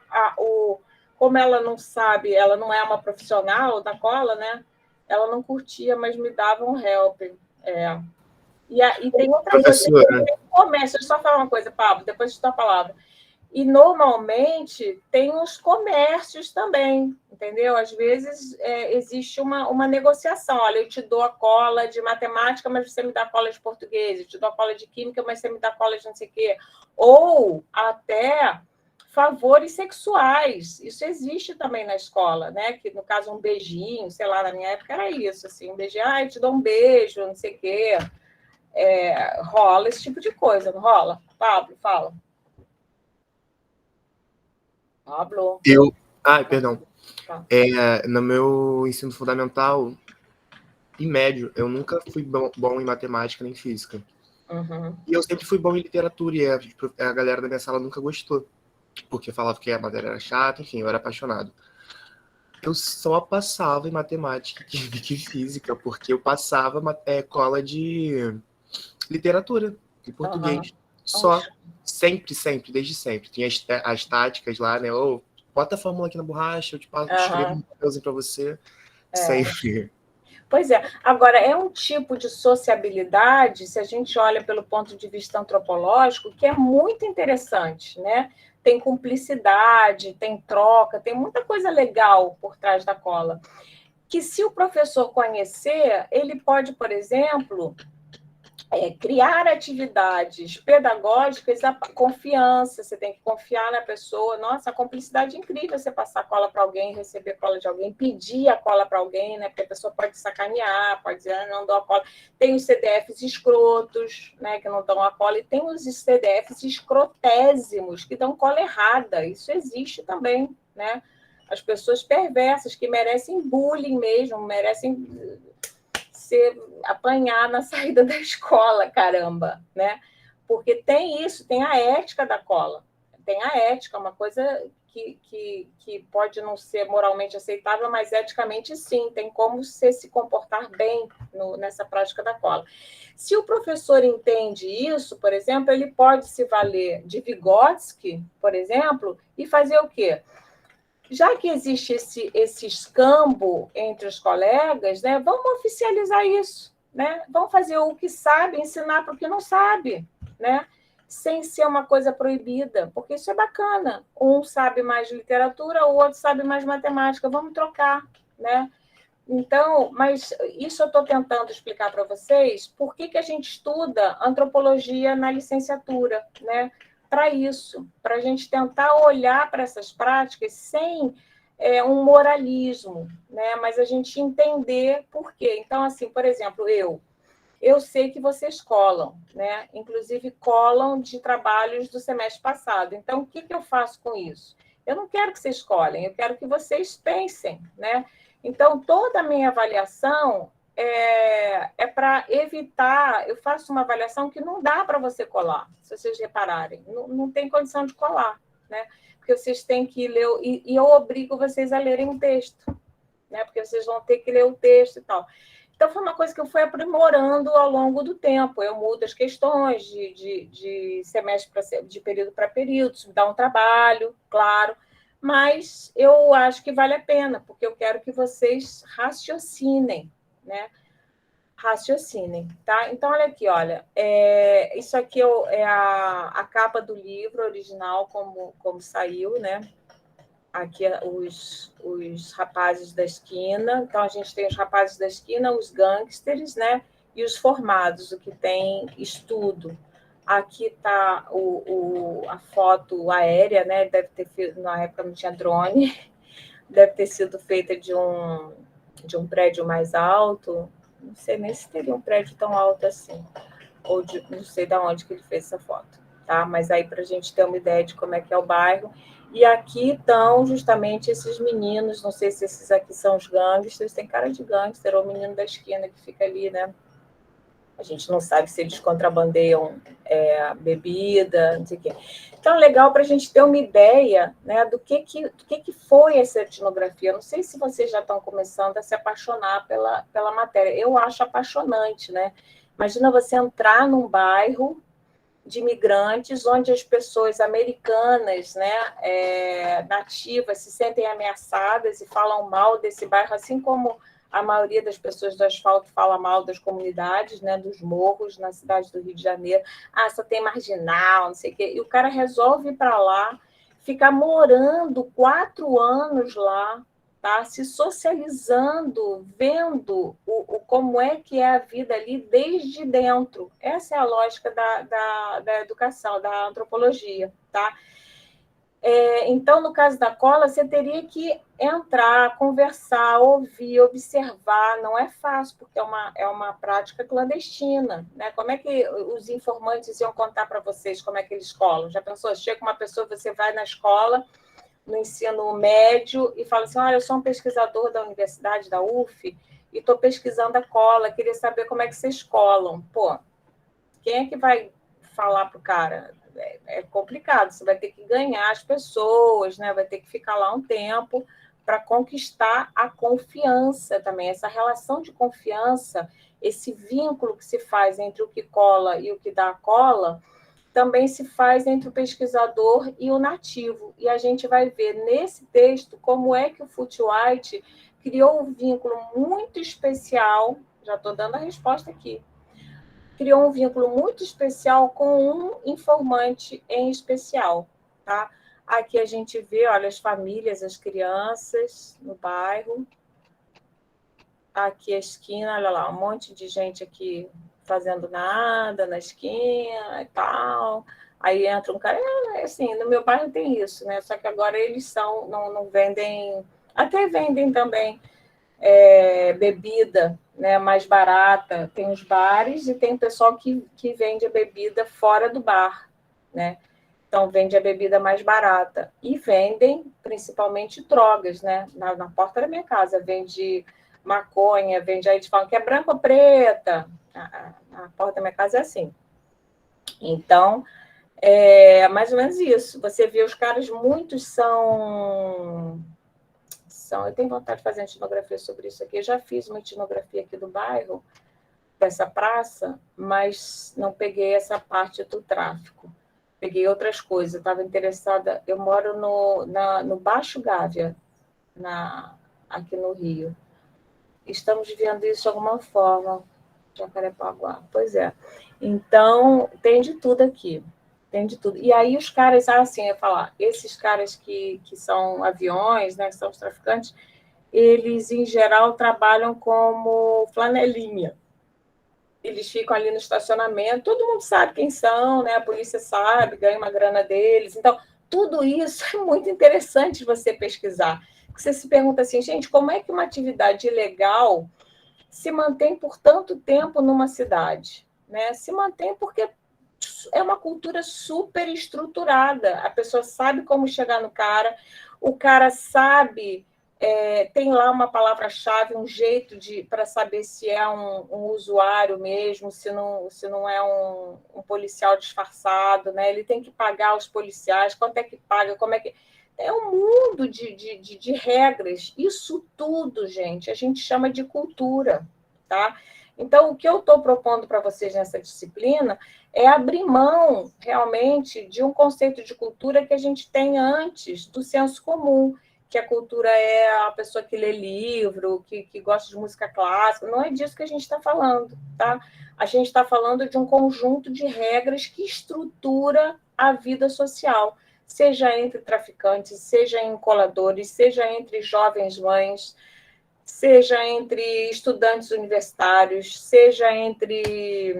como ela não sabe, ela não é uma profissional da cola, né? Ela não curtia, mas me dava um help. E tem outra coisa, deixa eu só falar uma coisa, Pablo, depois de tua palavra. E, normalmente, tem os comércios também, entendeu? Às vezes, existe uma negociação. Olha, eu te dou a cola de matemática, mas você me dá a cola de português. Eu te dou a cola de química, mas você me dá a cola de não sei o quê. Ou até favores sexuais. Isso existe também na escola, né? Que, no caso, um beijinho, sei lá, na minha época era isso, assim, um beijinho, eu te dou um beijo, não sei o quê. Rola esse tipo de coisa, não rola? Pablo, fala. Pablo. Perdão. No meu ensino fundamental e médio, eu nunca fui bom em matemática nem física. Uhum. E eu sempre fui bom em literatura, e a galera da minha sala nunca gostou, porque falava que a matéria era chata, enfim, eu era apaixonado. Eu só passava em matemática, química e física, porque eu passava cola de literatura, de português. Uhum. Só. Sempre, desde sempre. Tinha as táticas lá, né? Bota a fórmula aqui na borracha, eu te escrevo um papelzinho para você. Sempre. Pois é. Agora, é um tipo de sociabilidade, se a gente olha pelo ponto de vista antropológico, que é muito interessante, né? Tem cumplicidade, tem troca, tem muita coisa legal por trás da cola. Que, se o professor conhecer, ele pode, por exemplo, criar atividades pedagógicas, a confiança, você tem que confiar na pessoa. Nossa, a cumplicidade é incrível, você passar cola para alguém, receber cola de alguém, pedir a cola para alguém, né? Porque a pessoa pode sacanear, pode dizer, não dou a cola. Tem os CDFs escrotos, né, que não dão a cola, e tem os CDFs escrotésimos, que dão cola errada. Isso existe também, né? As pessoas perversas, que merecem bullying mesmo, merecem apanhar na saída da escola, caramba, né? Porque tem isso, tem a ética da cola, tem a ética, uma coisa que pode não ser moralmente aceitável, mas eticamente sim, tem como você se comportar bem nessa prática da cola. Se o professor entende isso, por exemplo, ele pode se valer de Vygotsky, por exemplo, e fazer o quê? Já que existe esse escambo entre os colegas, né, vamos oficializar isso. né? Vão fazer o que sabe, ensinar para o que não sabe, né? Sem ser uma coisa proibida, porque isso é bacana. Um sabe mais literatura, o outro sabe mais matemática. Vamos trocar, né? Então, mas isso eu estou tentando explicar para vocês por que a gente estuda antropologia na licenciatura, né? Para isso, para a gente tentar olhar para essas práticas sem um moralismo, né? Mas a gente entender por quê. Então, assim, por exemplo, eu sei que vocês colam, né? Inclusive colam de trabalhos do semestre passado. Então, o que eu faço com isso? Eu não quero que vocês colhem, eu quero que vocês pensem, né? Então, toda a minha avaliação é para evitar. Eu faço uma avaliação que não dá para você colar, se vocês repararem. Não tem condição de colar, né? Porque vocês têm que ler, e eu obrigo vocês a lerem um texto, né? Porque vocês vão ter que ler o texto e tal. Então, foi uma coisa que eu fui aprimorando ao longo do tempo. Eu mudo as questões de semestre de período para período, isso me dá um trabalho, claro, mas eu acho que vale a pena, porque eu quero que vocês raciocinem, né? Raciocinem, tá? Então, olha aqui, olha, isso aqui é a capa do livro original, como saiu, né? Aqui os rapazes da esquina. Então, a gente tem os rapazes da esquina, os gangsters, né? E os formados, o que tem estudo. Aqui está a foto aérea, né? Deve ter, na época não tinha drone, deve ter sido feita de um prédio mais alto. Não sei nem se teria um prédio tão alto assim, ou não sei de onde que ele fez essa foto, tá? Mas aí para a gente ter uma ideia de como é que é o bairro. E aqui estão justamente esses meninos, não sei se esses aqui são os gangsters, tem cara de gangster, ou o menino da esquina que fica ali, né? A gente não sabe se eles contrabandeiam bebida, não sei o quê. Então, é legal para a gente ter uma ideia, né, do que foi essa etnografia. Eu não sei se vocês já estão começando a se apaixonar pela matéria. Eu acho apaixonante, né? Imagina você entrar num bairro de imigrantes, onde as pessoas americanas, né, nativas, se sentem ameaçadas e falam mal desse bairro, assim como a maioria das pessoas do asfalto fala mal das comunidades, né, dos morros na cidade do Rio de Janeiro. Ah, só tem marginal, não sei o quê. E o cara resolve ir para lá, ficar morando 4 anos lá, tá? Se socializando, vendo como é que é a vida ali desde dentro. Essa é a lógica da educação, da antropologia, tá? Então, no caso da cola, você teria que entrar, conversar, ouvir, observar. Não é fácil, porque é uma prática clandestina, né? Como é que os informantes iam contar para vocês como é que eles colam? Já pensou? Chega uma pessoa, você vai na escola, no ensino médio, e fala assim, olha, eu sou um pesquisador da universidade, da UF, e estou pesquisando a cola, queria saber como é que vocês colam. Pô, quem é que vai falar para o cara? É complicado, você vai ter que ganhar as pessoas, né? Vai ter que ficar lá um tempo para conquistar a confiança também, essa relação de confiança, esse vínculo que se faz entre o que cola e o que dá a cola, também se faz entre o pesquisador e o nativo. E a gente vai ver nesse texto como é que o Foote White criou um vínculo muito especial, já estou dando a resposta aqui, criou um vínculo muito especial com um informante em especial, tá? Aqui a gente vê, olha, as famílias, as crianças no bairro. Aqui a esquina, olha lá, um monte de gente aqui fazendo nada na esquina e tal. Aí entra um cara, assim, no meu bairro tem isso, né? Só que agora eles não vendem, até vendem também bebida, né, mais barata. Tem os bares e tem o pessoal que vende a bebida fora do bar, né? Então, vende a bebida mais barata. E vendem, principalmente, drogas, né? Na porta da minha casa, vende maconha, vende, aí eles falam que é branca ou preta. A porta da minha casa é assim. Então, é mais ou menos isso. Você vê os caras, muitos são... Eu tenho vontade de fazer uma etnografia sobre isso aqui. Eu já fiz uma etnografia aqui do bairro, dessa praça, mas não peguei essa parte do tráfico. Peguei outras coisas. Eu estava interessada... Eu moro no Baixo Gávea, aqui no Rio. Estamos vendo isso de alguma forma. Jacarepaguá, pois é. Então, tem de tudo aqui. Tem de tudo. E aí os caras, assim, eu ia falar, esses caras que são aviões, né, que são os traficantes, eles, em geral, trabalham como flanelinha. Eles ficam ali no estacionamento, todo mundo sabe quem são, né? A polícia sabe, ganha uma grana deles. Então, tudo isso é muito interessante você pesquisar. Você se pergunta assim, gente, como é que uma atividade ilegal se mantém por tanto tempo numa cidade? Né? Se mantém porque é uma cultura super estruturada. A pessoa sabe como chegar no cara, o cara sabe, tem lá uma palavra-chave, um jeito para saber se é um usuário mesmo, se não é um policial disfarçado, né? Ele tem que pagar os policiais, quanto é que paga, como é que. É um mundo de regras. Isso tudo, gente, a gente chama de cultura, tá? Então, o que eu estou propondo para vocês nessa disciplina é abrir mão, realmente, de um conceito de cultura que a gente tem antes do senso comum, que a cultura é a pessoa que lê livro, que gosta de música clássica. Não é disso que a gente está falando, tá? A gente está falando de um conjunto de regras que estrutura a vida social, seja entre traficantes, seja em coladores, seja entre jovens mães, seja entre estudantes universitários, seja entre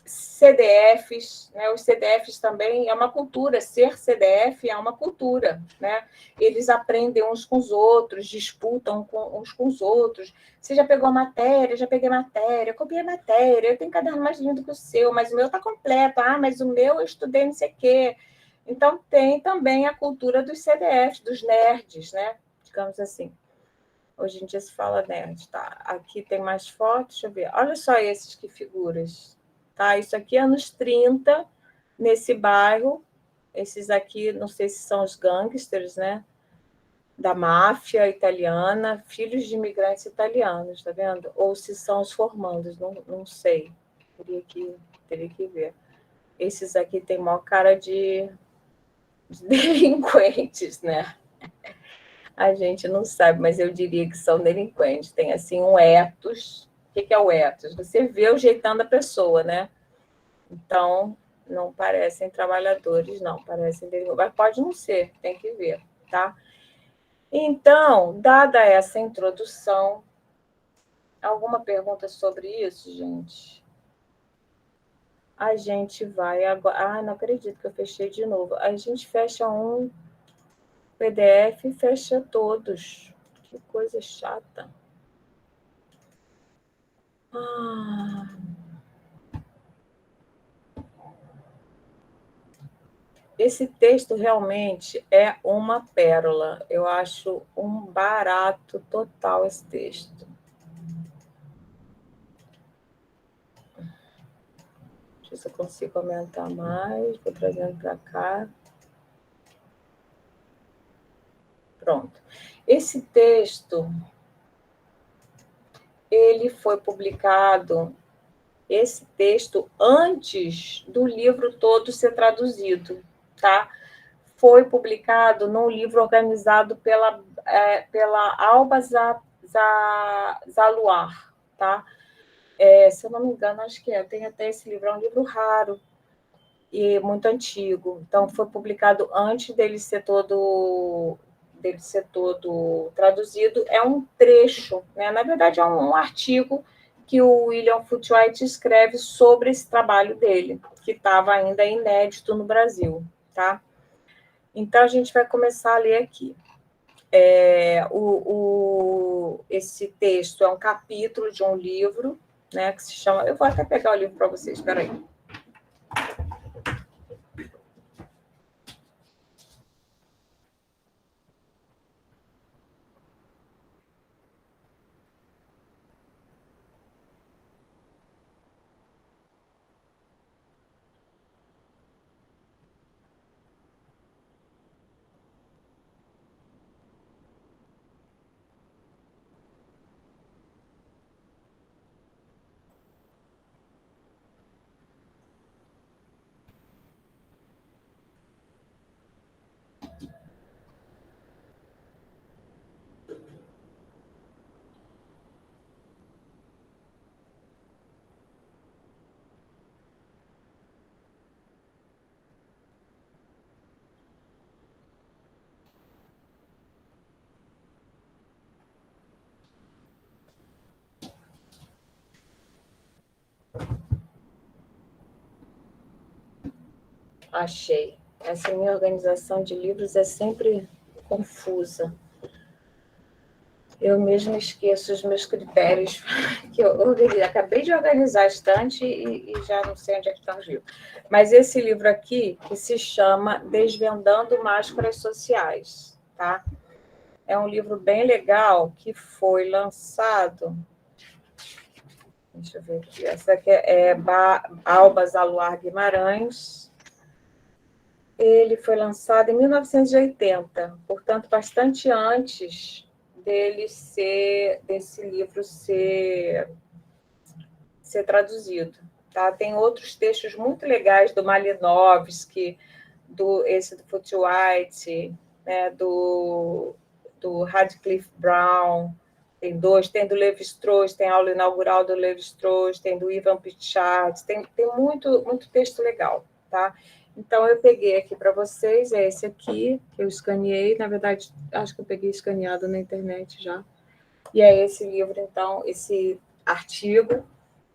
CDFs, né? Os CDFs também é uma cultura, ser CDF é uma cultura, né? Eles aprendem uns com os outros, disputam uns com os outros. Você já pegou a matéria? Já peguei matéria, copiei a matéria, eu tenho caderno mais lindo que o seu, mas o meu está completo, mas o meu eu estudei não sei o quê. Então, tem também a cultura dos CDFs, dos nerds, né? Digamos assim. Hoje em dia se fala nerd, tá? Aqui tem mais fotos, deixa eu ver. Olha só esses que figuras, tá? Isso aqui é anos 30, nesse bairro. Esses aqui, não sei se são os gangsters, né? Da máfia italiana, filhos de imigrantes italianos, tá vendo? Ou se são os formandos, não sei. Teria que ver. Esses aqui têm maior cara de delinquentes, né? A gente não sabe, mas eu diria que são delinquentes. Tem, assim, um ethos. O que é o ethos? Você vê o jeitão da pessoa, né? Então, não parecem trabalhadores, não. Parecem delinquentes. Mas pode não ser, tem que ver, tá? Então, dada essa introdução, alguma pergunta sobre isso, gente? A gente vai agora... não acredito que eu fechei de novo. A gente fecha um PDF e fecha todos. Que coisa chata. Esse texto realmente é uma pérola. Eu acho um barato total esse texto. Deixa eu ver se eu consigo aumentar mais. Vou trazendo para cá. Pronto. Esse texto, ele foi publicado, esse texto, antes do livro todo ser traduzido, tá? Foi publicado num livro organizado pela Alba Zaluar, tá? Se eu não me engano, acho que tem até esse livro, é um livro raro e muito antigo. Então, foi publicado antes dele ser todo traduzido. É um trecho, né? Na verdade, é um artigo que o William Futwhite escreve sobre esse trabalho dele, que estava ainda inédito no Brasil, tá? Então, a gente vai começar a ler aqui. Esse texto é um capítulo de um livro, né, que se chama... Eu vou até pegar o livro para vocês, espera aí. Achei. Essa minha organização de livros é sempre confusa. Eu mesma esqueço os meus critérios, que eu acabei de organizar a estante e já não sei onde é que estão os livros. Mas esse livro aqui, que se chama Desvendando Máscaras Sociais, tá? É um livro bem legal, que foi lançado... Deixa eu ver aqui. Essa aqui é Alba Zaluar Guimarães. Ele foi lançado em 1980, portanto, bastante antes desse livro ser traduzido. Tá? Tem outros textos muito legais do Malinowski, esse do Foote White, né, do Radcliffe Brown, tem dois, tem do Levi-Strauss, tem a aula inaugural do Levi-Strauss, tem do Ivan Pichat, tem muito texto legal, tá? Então, eu peguei aqui para vocês, é esse aqui, que eu escaneei, na verdade, acho que eu peguei escaneado na internet já, e é esse livro, então, esse artigo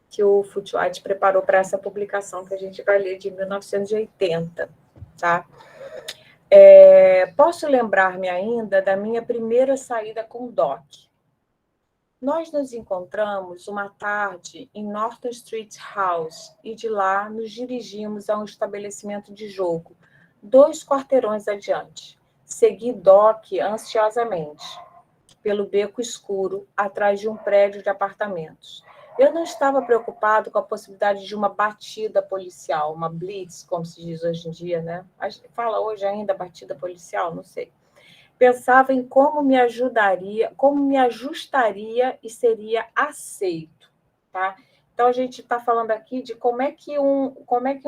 que o Foote White preparou para essa publicação que a gente vai ler de 1980, tá? Posso lembrar-me ainda da minha primeira saída com o Doc. Nós nos encontramos uma tarde em Norton Street House e de lá nos dirigimos a um estabelecimento de jogo, 2 quarteirões adiante. Segui Doc ansiosamente, pelo beco escuro, atrás de um prédio de apartamentos. Eu não estava preocupado com a possibilidade de uma batida policial, uma blitz, como se diz hoje em dia, né? Fala hoje ainda batida policial, não sei. Pensava em como me ajustaria e seria aceito, tá? Então, a gente está falando aqui de como é que um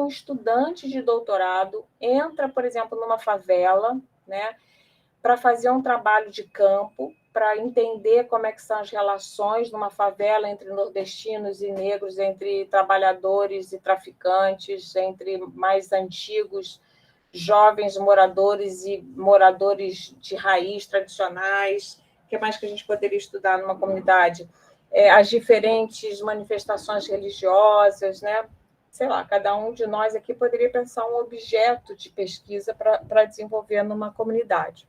estudante de doutorado entra, por exemplo, numa favela, né, para fazer um trabalho de campo, para entender como é que são as relações numa favela entre nordestinos e negros, entre trabalhadores e traficantes, entre mais antigos, jovens moradores e moradores de raiz tradicionais. O que mais que a gente poderia estudar numa comunidade? As diferentes manifestações religiosas, né? Sei lá, cada um de nós aqui poderia pensar um objeto de pesquisa para desenvolver numa comunidade.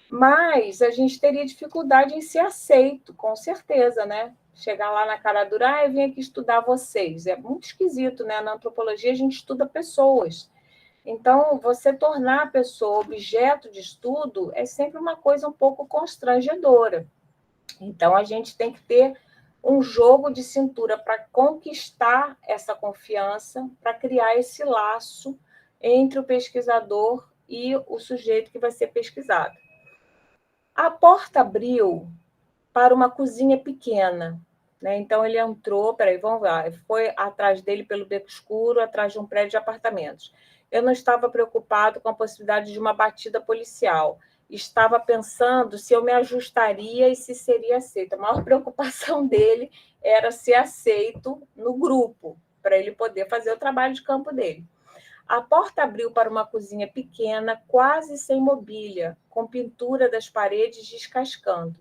Mas a gente teria dificuldade em ser aceito, com certeza, né? Chegar lá na cara dura, eu vim aqui estudar vocês. É muito esquisito, né? Na antropologia a gente estuda pessoas. Então, você tornar a pessoa objeto de estudo é sempre uma coisa um pouco constrangedora. Então, a gente tem que ter um jogo de cintura para conquistar essa confiança, para criar esse laço entre o pesquisador e o sujeito que vai ser pesquisado. A porta abriu para uma cozinha pequena, né? Então, ele entrou, vamos lá, foi atrás dele pelo beco escuro, atrás de um prédio de apartamentos. Eu não estava preocupado com a possibilidade de uma batida policial. Estava pensando se eu me ajustaria e se seria aceito. A maior preocupação dele era ser aceito no grupo, para ele poder fazer o trabalho de campo dele. A porta abriu para uma cozinha pequena, quase sem mobília, com pintura das paredes descascando.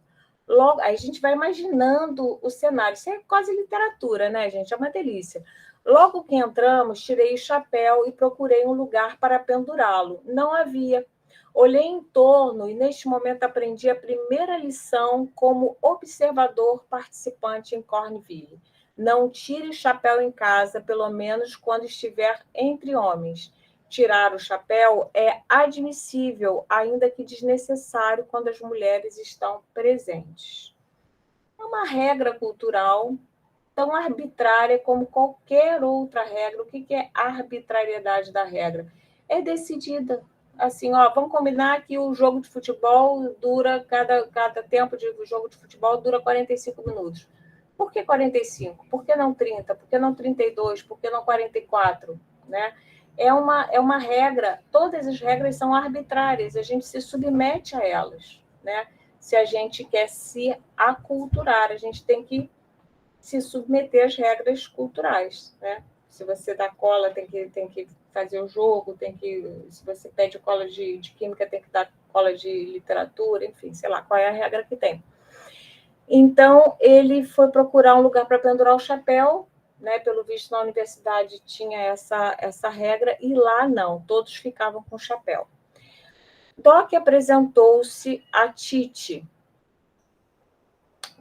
Logo, aí a gente vai imaginando o cenário. Isso é quase literatura, né, gente? É uma delícia. Logo que entramos, tirei o chapéu e procurei um lugar para pendurá-lo. Não havia. Olhei em torno e, neste momento, aprendi a primeira lição como observador participante em Cornville. Não tire o chapéu em casa, pelo menos quando estiver entre homens. Tirar o chapéu é admissível, ainda que desnecessário, quando as mulheres estão presentes. É uma regra cultural tão arbitrária como qualquer outra regra. O que é a arbitrariedade da regra? É decidida. Assim, vamos combinar que o jogo de futebol dura, cada tempo de jogo de futebol dura 45 minutos. Por que 45? Por que não 30? Por que não 32? Por que não 44? Né? É uma regra, todas as regras são arbitrárias, a gente se submete a elas. Né? Se a gente quer se aculturar, a gente tem que se submeter às regras culturais. Né? Se você dá cola, tem que fazer o jogo, se você pede cola de química, tem que dar cola de literatura, enfim, sei lá, qual é a regra que tem. Então, ele foi procurar um lugar para pendurar o chapéu né? Pelo visto, na universidade tinha essa regra, e lá não, todos ficavam com chapéu. Doc apresentou-se a Tite,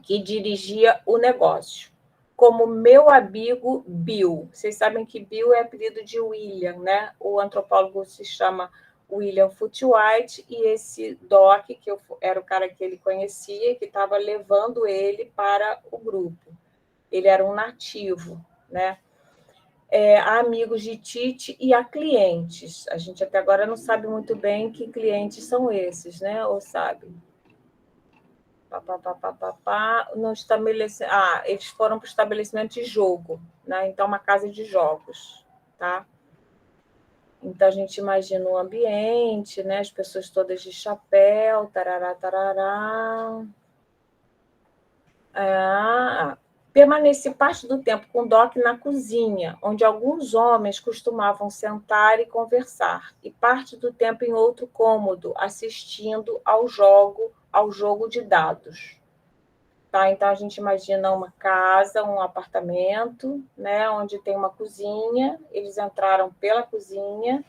que dirigia o negócio, como meu amigo Bill. Vocês sabem que Bill é apelido de William, né? O antropólogo se chama William Footwhite, e esse Doc, que era o cara que ele conhecia, que estava levando ele para o grupo. Ele era um nativo, né? A amigos de Tite e a clientes. A gente até agora não sabe muito bem que clientes são esses, né? Ou sabe? Não estabelece... eles foram para o estabelecimento de jogo, né? Então, uma casa de jogos, tá? Então, a gente imagina o ambiente, né? As pessoas todas de chapéu, tarará, tarará. Permaneci parte do tempo com Doc na cozinha, onde alguns homens costumavam sentar e conversar, e parte do tempo em outro cômodo, assistindo ao jogo de dados. Tá? Então, a gente imagina uma casa, um apartamento, né, onde tem uma cozinha, eles entraram pela cozinha,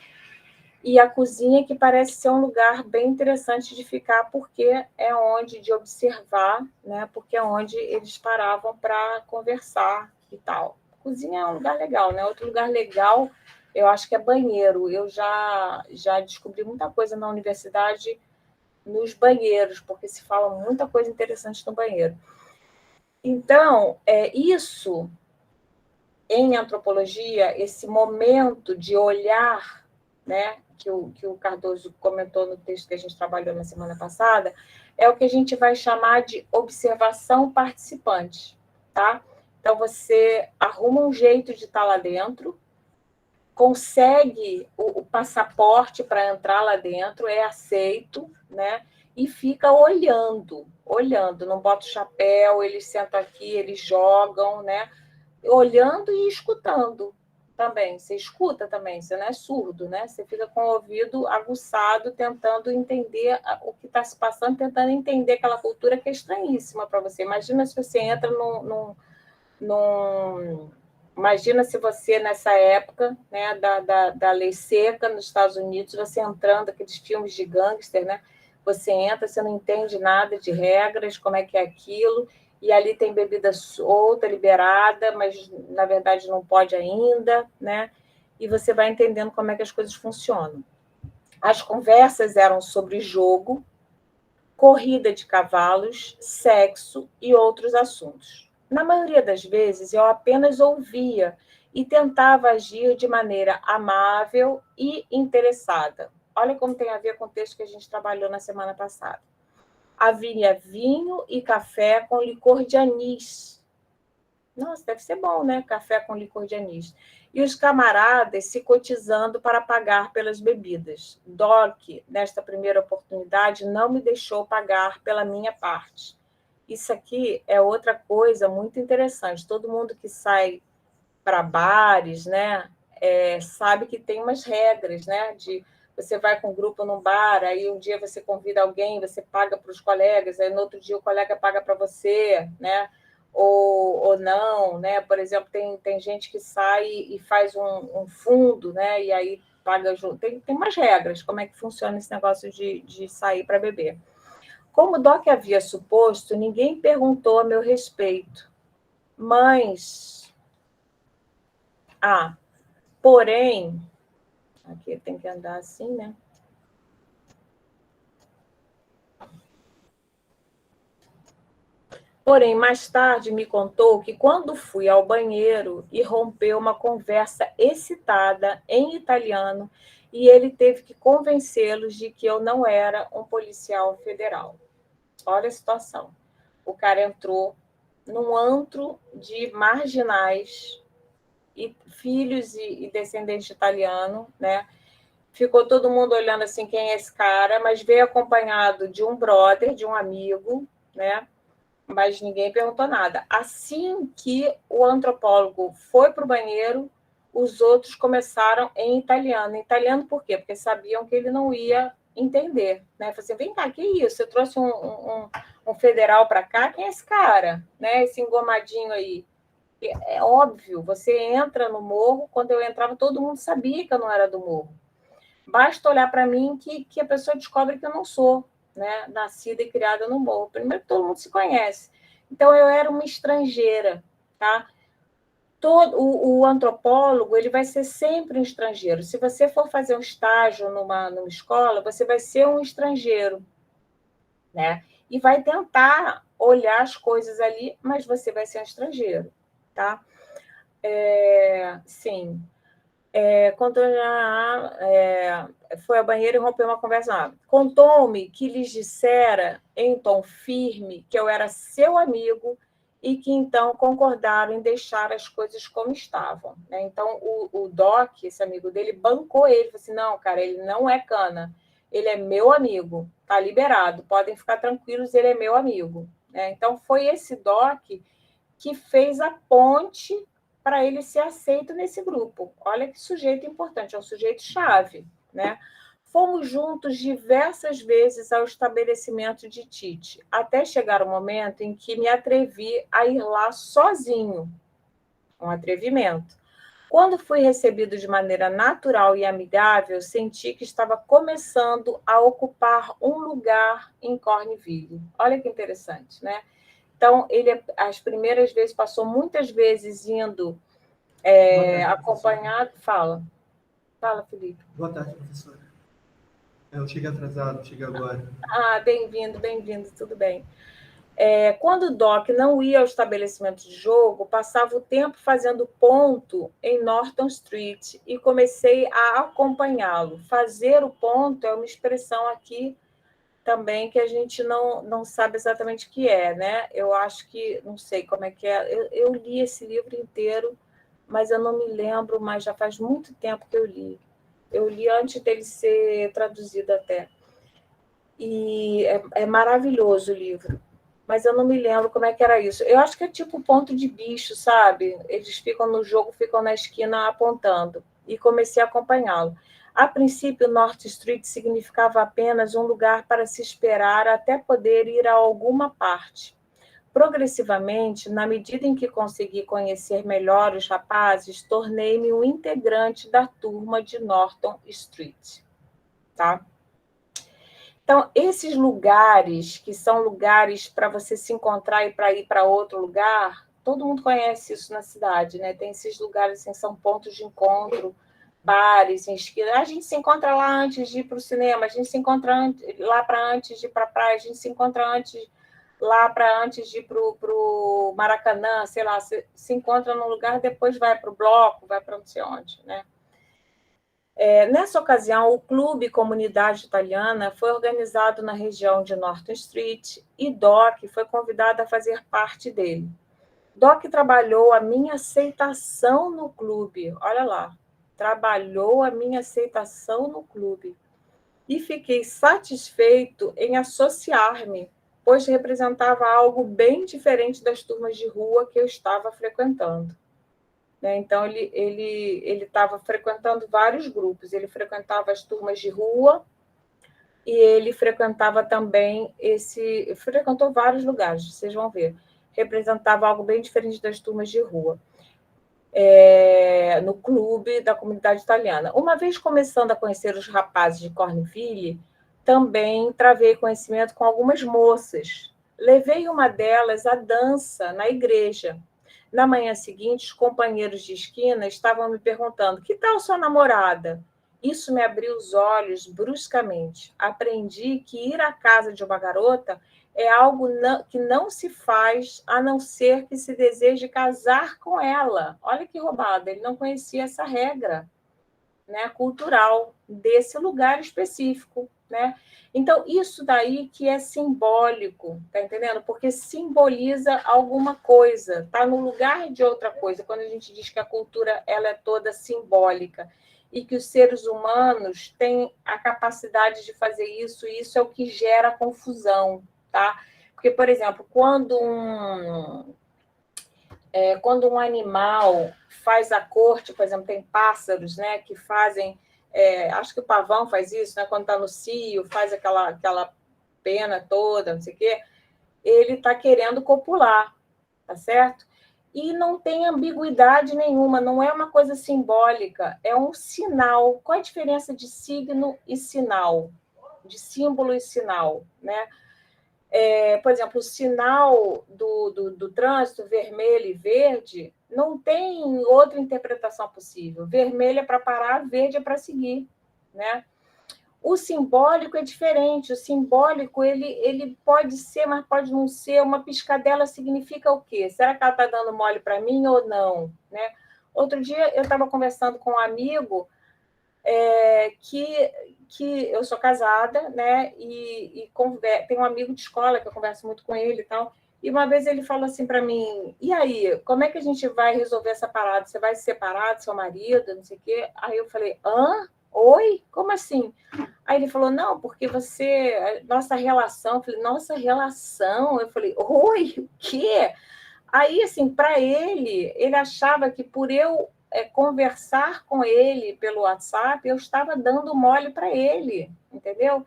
e a cozinha que parece ser um lugar bem interessante de ficar, porque é onde de observar, né? Porque é onde eles paravam para conversar e tal. Cozinha é um lugar legal, né? Outro lugar legal, eu acho que é banheiro. Eu já descobri muita coisa na universidade nos banheiros, porque se fala muita coisa interessante no banheiro. Então, isso, em antropologia, esse momento de olhar, né, que o Cardoso comentou no texto que a gente trabalhou na semana passada, é o que a gente vai chamar de observação participante, tá? Então, você arruma um jeito de estar lá dentro, consegue o passaporte para entrar lá dentro, é aceito, né? E fica olhando, não bota o chapéu, eles sentam aqui, eles jogam, né? Olhando e escutando também. Você escuta também, você não é surdo, né? Você fica com o ouvido aguçado, tentando entender o que está se passando, tentando entender aquela cultura que é estranhíssima para você. Imagina se você entra Imagina se você, nessa época, né, da lei seca nos Estados Unidos, você entrando, aqueles filmes de gangster, né? Você entra, você não entende nada de regras, como é que é aquilo, e ali tem bebida solta, liberada, mas, na verdade, não pode ainda, né? E você vai entendendo como é que as coisas funcionam. As conversas eram sobre jogo, corrida de cavalos, sexo e outros assuntos. Na maioria das vezes, eu apenas ouvia e tentava agir de maneira amável e interessada. Olha como tem a ver com o texto que a gente trabalhou na semana passada. Havia vinho e café com licor de anis. Nossa, deve ser bom, né? Café com licor de anis. E os camaradas se cotizando para pagar pelas bebidas. Doc, nesta primeira oportunidade, não me deixou pagar pela minha parte. Isso aqui é outra coisa muito interessante. Todo mundo que sai para bares, né, sabe que tem umas regras, né? Você vai com um grupo num bar, aí um dia você convida alguém, você paga para os colegas, aí no outro dia o colega paga para você, né? Ou não, né? Por exemplo, tem gente que sai e faz um fundo, né? E aí paga junto. Tem umas regras, como é que funciona esse negócio de sair para beber. Como o Doc havia suposto, ninguém perguntou a meu respeito. Mas... porém... Aqui tem que andar assim, né? Porém, mais tarde me contou que quando fui ao banheiro, irrompeu uma conversa excitada em italiano e ele teve que convencê-los de que eu não era um policial federal. Olha a situação. O cara entrou num antro de marginais, e filhos e descendentes de italiano, né? Ficou todo mundo olhando assim, quem é esse cara, mas veio acompanhado de um brother, de um amigo, né? Mas ninguém perguntou nada. Assim que o antropólogo foi para o banheiro, os outros começaram em italiano. Em italiano por quê? Porque sabiam que ele não ia entender. Né? Falei assim, vem cá, que isso? Você trouxe um federal para cá? Quem é esse cara? Né? Esse engomadinho aí. É óbvio, você entra no morro, quando eu entrava, todo mundo sabia que eu não era do morro. Basta olhar para mim que a pessoa descobre que eu não sou, né? Nascida e criada no morro. Primeiro, todo mundo se conhece. Então, eu era uma estrangeira, tá? O antropólogo ele vai ser sempre um estrangeiro. Se você for fazer um estágio numa escola, você vai ser um estrangeiro, né? E vai tentar olhar as coisas ali, mas você vai ser um estrangeiro, tá? Sim. Quando foi ao banheiro e rompeu uma conversa. Contou-me que lhes dissera em tom firme que eu era seu amigo e que então concordaram em deixar as coisas como estavam, né? Então o Doc, esse amigo dele, bancou ele, falou assim: não, cara, ele não é cana, ele é meu amigo, tá liberado, podem ficar tranquilos, ele é meu amigo, né? Então foi esse Doc que fez a ponte para ele ser aceito nesse grupo. Olha que sujeito importante, é um sujeito-chave, né? Fomos juntos diversas vezes ao estabelecimento de Tite, até chegar o momento em que me atrevi a ir lá sozinho. Um atrevimento. Quando fui recebido de maneira natural e amigável, senti que estava começando a ocupar um lugar em Cornville. Olha que interessante, né? Então, ele, as primeiras vezes, passou muitas vezes indo acompanhado. Fala, Felipe. Boa tarde, professora. Eu cheguei atrasado, cheguei agora. Bem-vindo, tudo bem. Quando o Doc não ia ao estabelecimento de jogo, passava o tempo fazendo ponto em Norton Street e comecei a acompanhá-lo. Fazer o ponto é uma expressão aqui também que a gente não sabe exatamente o que é, né? Eu acho que, não sei como é que é. Eu li esse livro inteiro, mas eu não me lembro, mas já faz muito tempo que eu li. Eu li antes dele ser traduzido até. E é maravilhoso o livro, mas eu não me lembro como é que era isso. Eu acho que é tipo ponto de bicho, sabe? Eles ficam no jogo, ficam na esquina apontando. E comecei a acompanhá-lo. A princípio, North Street significava apenas um lugar para se esperar até poder ir a alguma parte. Progressivamente, na medida em que consegui conhecer melhor os rapazes, tornei-me um integrante da turma de Norton Street. Tá? Então, esses lugares, que são lugares para você se encontrar e para ir para outro lugar, todo mundo conhece isso na cidade, né? Tem esses lugares, assim, são pontos de encontro, bares, em esquina. A gente se encontra lá antes de ir para o cinema, a gente se encontra lá para antes de ir para a praia, a gente se encontra lá para antes de ir para o Maracanã, sei lá, se encontra num lugar, depois vai para o bloco, vai para não sei onde, né? Nessa ocasião, o Clube Comunidade Italiana foi organizado na região de Norton Street e Doc foi convidado a fazer parte dele. Doc trabalhou a minha aceitação no clube, olha lá, trabalhou a minha aceitação no clube e fiquei satisfeito em associar-me, pois representava algo bem diferente das turmas de rua que eu estava frequentando. Então, ele estava frequentando vários grupos. Ele frequentava as turmas de rua e ele frequentava também frequentou vários lugares, vocês vão ver. Representava algo bem diferente das turmas de rua. No clube da comunidade italiana. Uma vez começando a conhecer os rapazes de Cornville, também travei conhecimento com algumas moças. Levei uma delas à dança na igreja. Na manhã seguinte, os companheiros de esquina estavam me perguntando: que tal sua namorada? Isso me abriu os olhos bruscamente. Aprendi que ir à casa de uma garota é algo que não se faz a não ser que se deseje casar com ela. Olha que roubada, ele não conhecia essa regra, né, cultural desse lugar específico, né? Então, isso daí que é simbólico, tá entendendo? Porque simboliza alguma coisa, tá no lugar de outra coisa. Quando a gente diz que a cultura ela é toda simbólica e que os seres humanos têm a capacidade de fazer isso, e isso é o que gera confusão, tá? Porque, por exemplo, quando um animal faz a corte, por exemplo, tem pássaros, né, que fazem, acho que o pavão faz isso, né, quando está no cio, faz aquela pena toda, não sei o quê, ele está querendo copular, tá certo? e não tem ambiguidade nenhuma, não é uma coisa simbólica, é um sinal. Qual é a diferença de signo e sinal? De símbolo e sinal, né? Por exemplo, o sinal do trânsito, vermelho e verde, não tem outra interpretação possível. Vermelho é para parar, verde é para seguir, né? O simbólico é diferente. O simbólico ele pode ser, mas pode não ser. Uma piscadela significa o quê? Será que ela está dando mole para mim ou não? Né? Outro dia eu estava conversando com um amigo que eu sou casada, né? E tem um amigo de escola que eu converso muito com ele e tal. E uma vez ele falou assim para mim: e aí, como é que a gente vai resolver essa parada? Você vai se separar do seu marido, não sei o quê? Aí eu falei: hã? Oi? Como assim? Aí ele falou: não, porque nossa relação. Eu falei: nossa relação? Eu falei: oi, o quê? Aí, assim, para ele achava que por eu conversar com ele pelo WhatsApp, eu estava dando mole para ele, entendeu?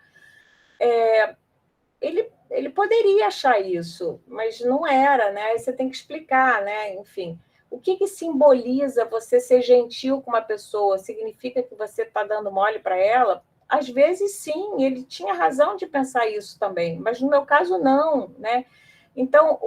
Ele poderia achar isso, mas não era, né? Aí você tem que explicar, né? Enfim, o que simboliza você ser gentil com uma pessoa? Significa que você está dando mole para ela? Às vezes, sim, ele tinha razão de pensar isso também, mas no meu caso, não, né? Então,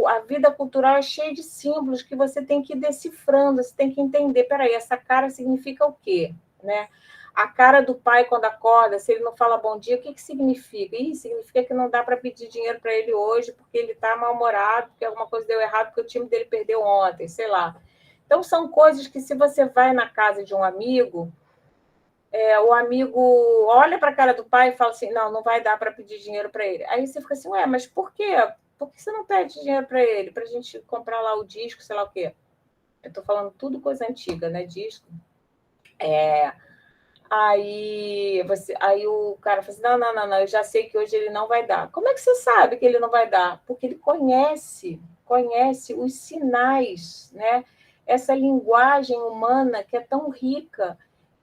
a vida cultural é cheia de símbolos que você tem que ir decifrando, você tem que entender, peraí, essa cara significa o quê? Né? A cara do pai quando acorda, se ele não fala bom dia, o que significa? Significa que não dá para pedir dinheiro para ele hoje porque ele está mal-humorado, porque alguma coisa deu errado, porque o time dele perdeu ontem, sei lá. Então, são coisas que, se você vai na casa de um amigo, o amigo olha para a cara do pai e fala assim, não vai dar para pedir dinheiro para ele. Aí você fica assim, ué, mas por quê? Por que você não pede dinheiro para ele? Para a gente comprar lá o disco, sei lá o quê. Eu estou falando tudo coisa antiga, né? Disco. Aí o cara fala assim, não, eu já sei que hoje ele não vai dar. Como é que você sabe que ele não vai dar? Porque ele conhece os sinais, né? Essa linguagem humana que é tão rica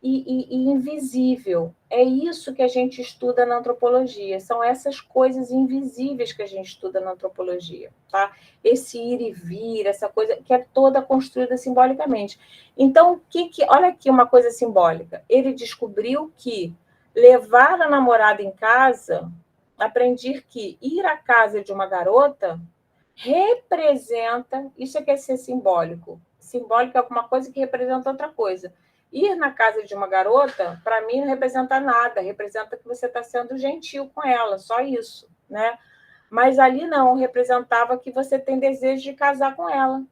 e invisível. É isso que a gente estuda na antropologia, são essas coisas invisíveis que a gente estuda na antropologia, tá? Esse ir e vir, essa coisa que é toda construída simbolicamente. Então, olha aqui uma coisa simbólica. Ele descobriu que levar a namorada em casa, aprendi que ir à casa de uma garota representa, isso é que é ser simbólico. Simbólico é alguma coisa que representa outra coisa. Ir na casa de uma garota, para mim, não representa nada, representa que você está sendo gentil com ela, só isso, né? Mas ali não, representava que você tem desejo de casar com ela.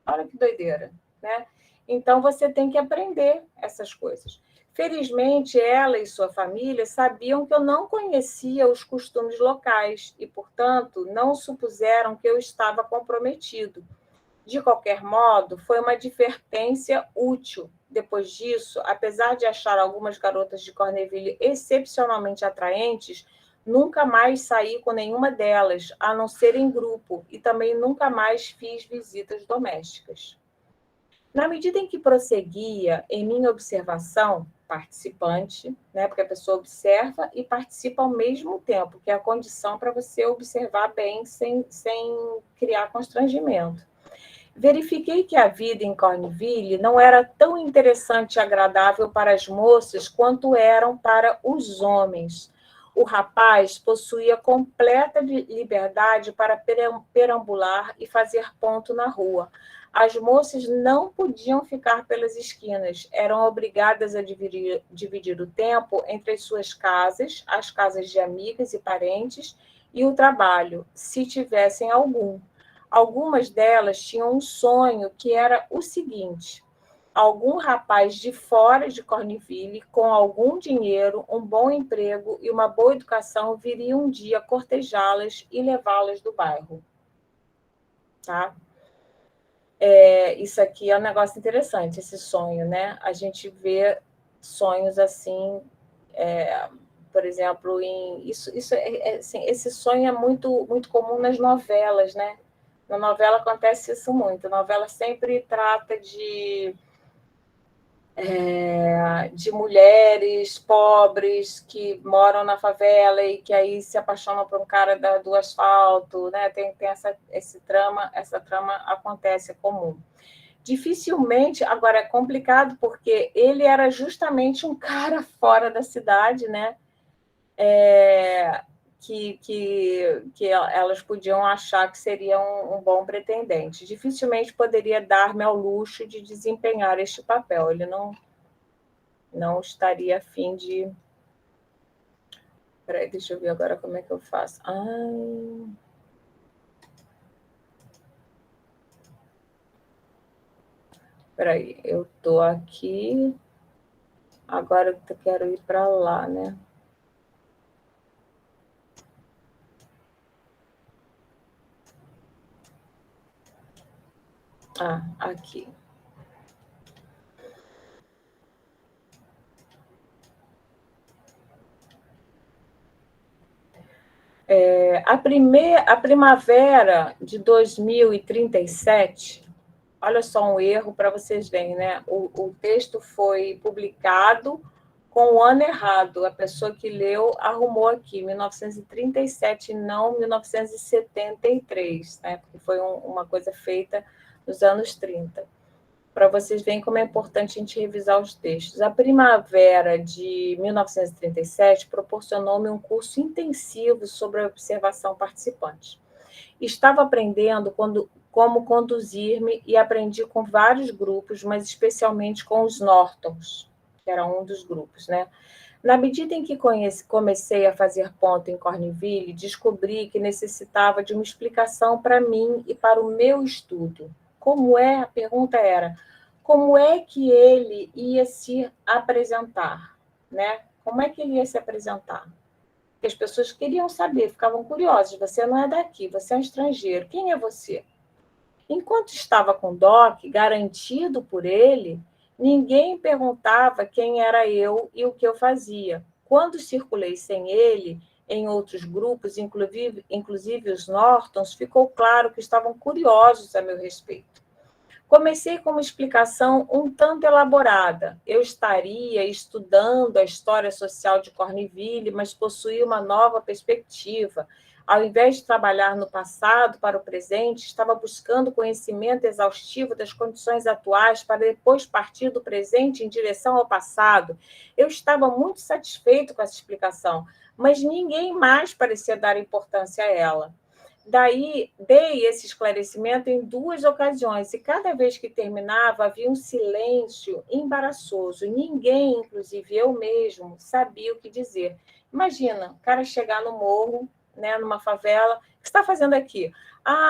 Olha que doideira, né? Então, você tem que aprender essas coisas. Felizmente, ela e sua família sabiam que eu não conhecia os costumes locais e, portanto, não supuseram que eu estava comprometido. De qualquer modo, foi uma advertência útil. Depois disso, apesar de achar algumas garotas de Corneville excepcionalmente atraentes, nunca mais saí com nenhuma delas, a não ser em grupo, e também nunca mais fiz visitas domésticas. Na medida em que prosseguia em minha observação, participante, né, porque a pessoa observa e participa ao mesmo tempo, que é a condição para você observar bem sem criar constrangimento. Verifiquei que a vida em Corneville não era tão interessante e agradável para as moças quanto eram para os homens. O rapaz possuía completa liberdade para perambular e fazer ponto na rua. As moças não podiam ficar pelas esquinas, eram obrigadas a dividir o tempo entre as suas casas, as casas de amigas e parentes, e o trabalho, se tivessem algum. Algumas delas tinham um sonho que era o seguinte: algum rapaz de fora de Corneville, com algum dinheiro, um bom emprego e uma boa educação, viria um dia cortejá-las e levá-las do bairro. Tá? Isso aqui é um negócio interessante, esse sonho, né? A gente vê sonhos assim, por exemplo, assim, esse sonho é muito, muito comum nas novelas, né? Na novela acontece isso muito. A novela sempre trata de de mulheres pobres que moram na favela e que aí se apaixonam por um cara do asfalto, né? Tem essa trama acontece, é comum. Dificilmente, agora é complicado porque ele era justamente um cara fora da cidade, né? Que elas podiam achar que seria um bom pretendente. Dificilmente poderia dar-me ao luxo de desempenhar este papel. Ele não estaria a fim de... Peraí, deixa eu ver agora como é que eu faço. Peraí, eu estou aqui, agora eu quero ir para lá, né? Aqui. A primavera de 2037, olha só um erro para vocês verem, né? O texto foi publicado com o ano errado. A pessoa que leu arrumou aqui, 1937, não 1973, né? Porque foi uma coisa feita nos anos 30. Para vocês verem como é importante a gente revisar os textos. A primavera de 1937 proporcionou-me um curso intensivo sobre a observação participante. Estava aprendendo como conduzir-me e aprendi com vários grupos, mas especialmente com os Nortons, que era um dos grupos, né? Na medida em que comecei a fazer ponto em Corneville, descobri que necessitava de uma explicação para mim e para o meu estudo. A pergunta era, como é que ele ia se apresentar, né? Como é que ele ia se apresentar? Porque as pessoas queriam saber, ficavam curiosas. Você não é daqui, você é um estrangeiro. Quem é você? Enquanto estava com Doc, garantido por ele, ninguém perguntava quem era eu e o que eu fazia. Quando circulei sem ele, em outros grupos, inclusive os Nortons, ficou claro que estavam curiosos a meu respeito. Comecei com uma explicação um tanto elaborada. Eu estaria estudando a história social de Corneville, mas possuía uma nova perspectiva. Ao invés de trabalhar no passado para o presente, estava buscando conhecimento exaustivo das condições atuais para depois partir do presente em direção ao passado. Eu estava muito satisfeito com essa explicação, mas ninguém mais parecia dar importância a ela. Daí, dei esse esclarecimento em 2 ocasiões, e cada vez que terminava, havia um silêncio embaraçoso. Ninguém, inclusive eu mesmo, sabia o que dizer. Imagina, o cara chegar no morro, né, numa favela, o que você está fazendo aqui?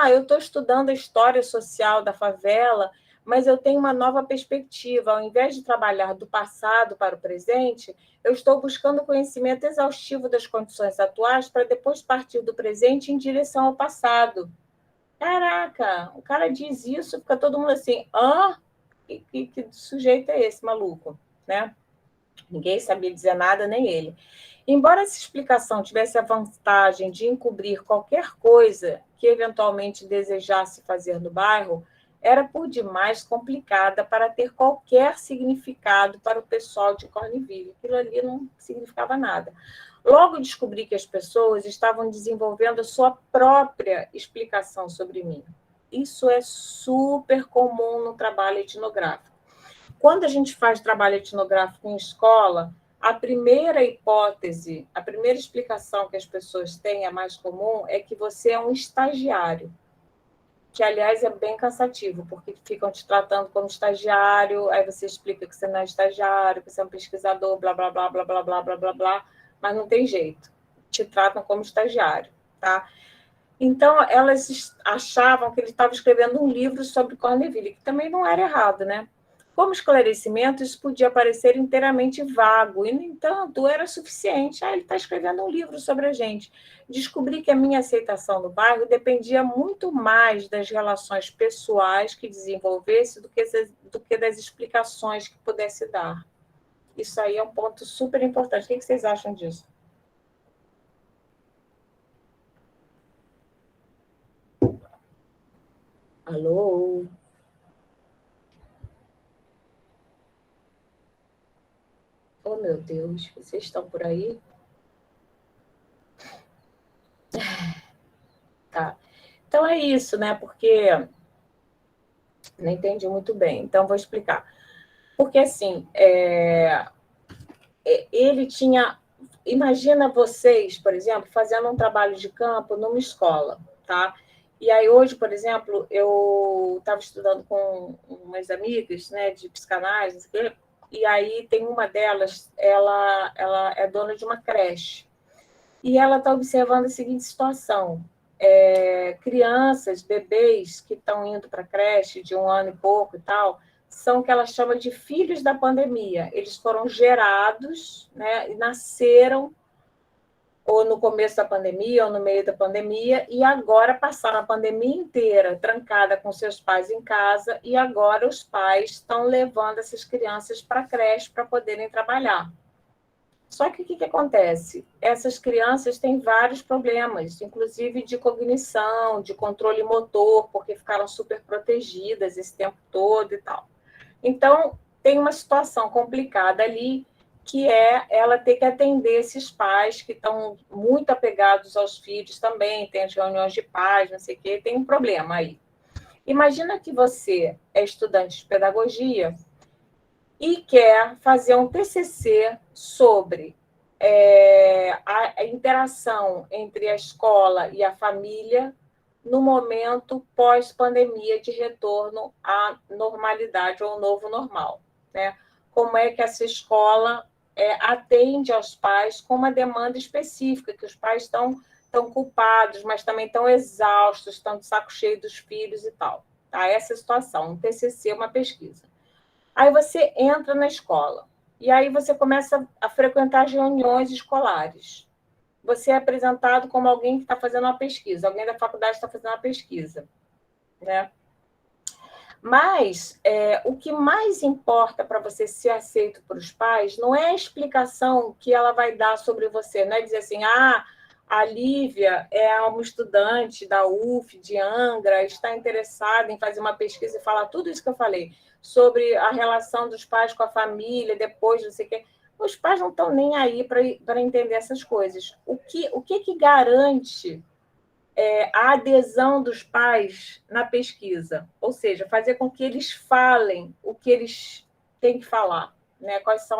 Eu estou estudando a história social da favela, mas eu tenho uma nova perspectiva. Ao invés de trabalhar do passado para o presente, eu estou buscando conhecimento exaustivo das condições atuais para depois partir do presente em direção ao passado. Caraca, o cara diz isso, fica todo mundo assim, que sujeito é esse, maluco? Né? Ninguém sabia dizer nada, nem ele. Embora essa explicação tivesse a vantagem de encobrir qualquer coisa que eventualmente desejasse fazer no bairro, era por demais complicada para ter qualquer significado para o pessoal de Corneville. Aquilo ali não significava nada. Logo descobri que as pessoas estavam desenvolvendo a sua própria explicação sobre mim. Isso é super comum no trabalho etnográfico. Quando a gente faz trabalho etnográfico em escola, a primeira hipótese, a primeira explicação que as pessoas têm, a mais comum, é que você é um estagiário, que, aliás, é bem cansativo, porque ficam te tratando como estagiário, aí você explica que você não é estagiário, que você é um pesquisador, blá, blá, blá, blá, blá, blá, blá, blá, blá, mas não tem jeito, te tratam como estagiário, tá? Então, elas achavam que ele estava escrevendo um livro sobre Corneville, que também não era errado, né? Como esclarecimento, isso podia parecer inteiramente vago, e, no entanto, era suficiente. Ele está escrevendo um livro sobre a gente. Descobri que a minha aceitação no bairro dependia muito mais das relações pessoais que desenvolvesse do que das explicações que pudesse dar. Isso aí é um ponto super importante. O que vocês acham disso? Alô? Oh, meu Deus, vocês estão por aí? Tá. Então é isso, né? Porque não entendi muito bem. Então vou explicar. Porque assim, ele tinha. Imagina vocês, por exemplo, fazendo um trabalho de campo numa escola, tá? E aí hoje, por exemplo, eu estava estudando com umas amigas, né, de psicanálise, não sei o quê, e aí tem uma delas, ela é dona de uma creche. E ela está observando a seguinte situação: crianças, bebês que estão indo para a creche de 1 ano e pouco e tal, são o que ela chama de filhos da pandemia. Eles foram gerados, né, e nasceram ou no começo da pandemia ou no meio da pandemia, e agora passaram a pandemia inteira trancada com seus pais em casa, e agora os pais estão levando essas crianças para a creche para poderem trabalhar. Só que o que acontece? Essas crianças têm vários problemas, inclusive de cognição, de controle motor, porque ficaram super protegidas esse tempo todo e tal. Então, tem uma situação complicada ali, que é ela ter que atender esses pais que estão muito apegados aos filhos também, tem as reuniões de pais, não sei o quê, tem um problema aí. Imagina que você é estudante de pedagogia e quer fazer um TCC sobre a interação entre a escola e a família no momento pós-pandemia de retorno à normalidade ou novo normal, né? Como é que essa escola atende aos pais com uma demanda específica, que os pais estão culpados, mas também estão exaustos, estão de saco cheio dos filhos e tal. Tá? Essa é a situação, um TCC, uma pesquisa. Aí você entra na escola, e aí você começa a frequentar as reuniões escolares. Você é apresentado como alguém que está fazendo uma pesquisa, alguém da faculdade está fazendo uma pesquisa, né? Mas o que mais importa para você ser aceito por os pais não é a explicação que ela vai dar sobre você, não é dizer assim, a Lívia é uma estudante da UF, de Angra, está interessada em fazer uma pesquisa e falar tudo isso que eu falei, sobre a relação dos pais com a família, depois, não sei o quê. Os pais não estão nem aí para entender essas coisas. O que garante a adesão dos pais na pesquisa? Ou seja, fazer com que eles falem o que eles têm que falar, né? Quais são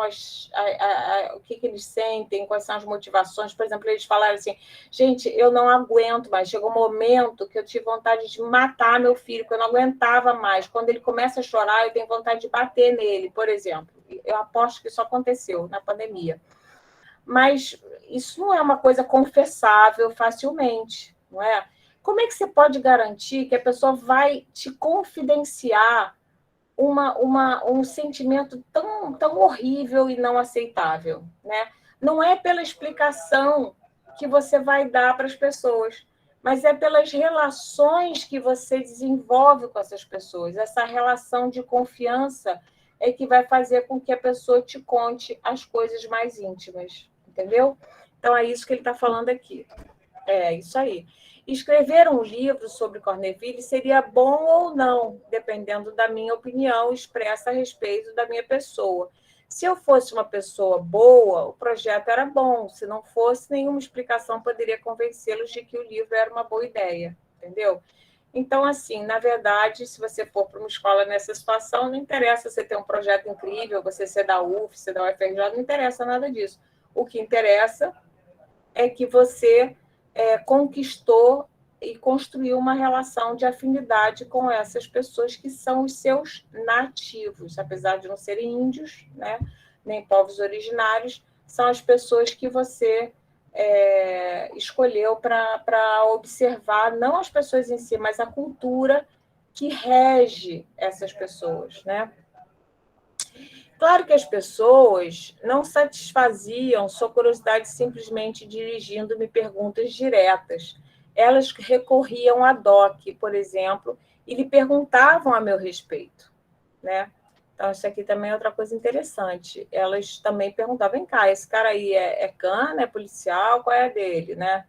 o que eles sentem, quais são as motivações. Por exemplo, eles falaram assim, gente, eu não aguento mais. Chegou um momento que eu tive vontade de matar meu filho, que eu não aguentava mais. Quando ele começa a chorar, eu tenho vontade de bater nele, por exemplo. Eu aposto que isso aconteceu na pandemia. Mas isso não é uma coisa confessável facilmente, não é? Como é que você pode garantir que a pessoa vai te confidenciar um sentimento tão horrível e não aceitável, né? Não é pela explicação que você vai dar para as pessoas, mas é pelas relações que você desenvolve com essas pessoas. Essa relação de confiança é que vai fazer com que a pessoa te conte as coisas mais íntimas, entendeu? Então, é isso que ele está falando aqui. É isso aí. Escrever um livro sobre Corneville seria bom ou não, dependendo da minha opinião expressa a respeito da minha pessoa. Se eu fosse uma pessoa boa, o projeto era bom. Se não fosse, nenhuma explicação poderia convencê-los de que o livro era uma boa ideia, entendeu? Então, assim, na verdade, se você for para uma escola nessa situação, não interessa você ter um projeto incrível, você ser da UF, ser da UFRJ, não interessa nada disso. O que interessa é que você conquistou e construiu uma relação de afinidade com essas pessoas que são os seus nativos, apesar de não serem índios, né, nem povos originários, são as pessoas que você escolheu para observar, não as pessoas em si, mas a cultura que rege essas pessoas, né? Claro que as pessoas não satisfaziam sua curiosidade simplesmente dirigindo-me perguntas diretas. Elas recorriam a DOC, por exemplo, e lhe perguntavam a meu respeito, né? Então, isso aqui também é outra coisa interessante. Elas também perguntavam, vem cá, esse cara aí é cana, é policial, qual é a dele, né?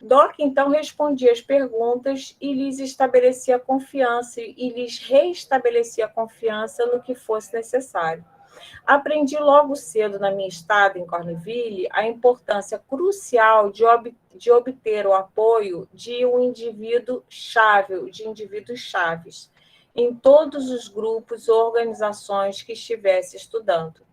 DOC, então, respondia as perguntas e lhes estabelecia confiança e lhes reestabelecia confiança no que fosse necessário. Aprendi logo cedo na minha estada em Corneville a importância crucial de obter o apoio de um indivíduo chave, de indivíduos chaves, em todos os grupos ou organizações que estivesse estudando.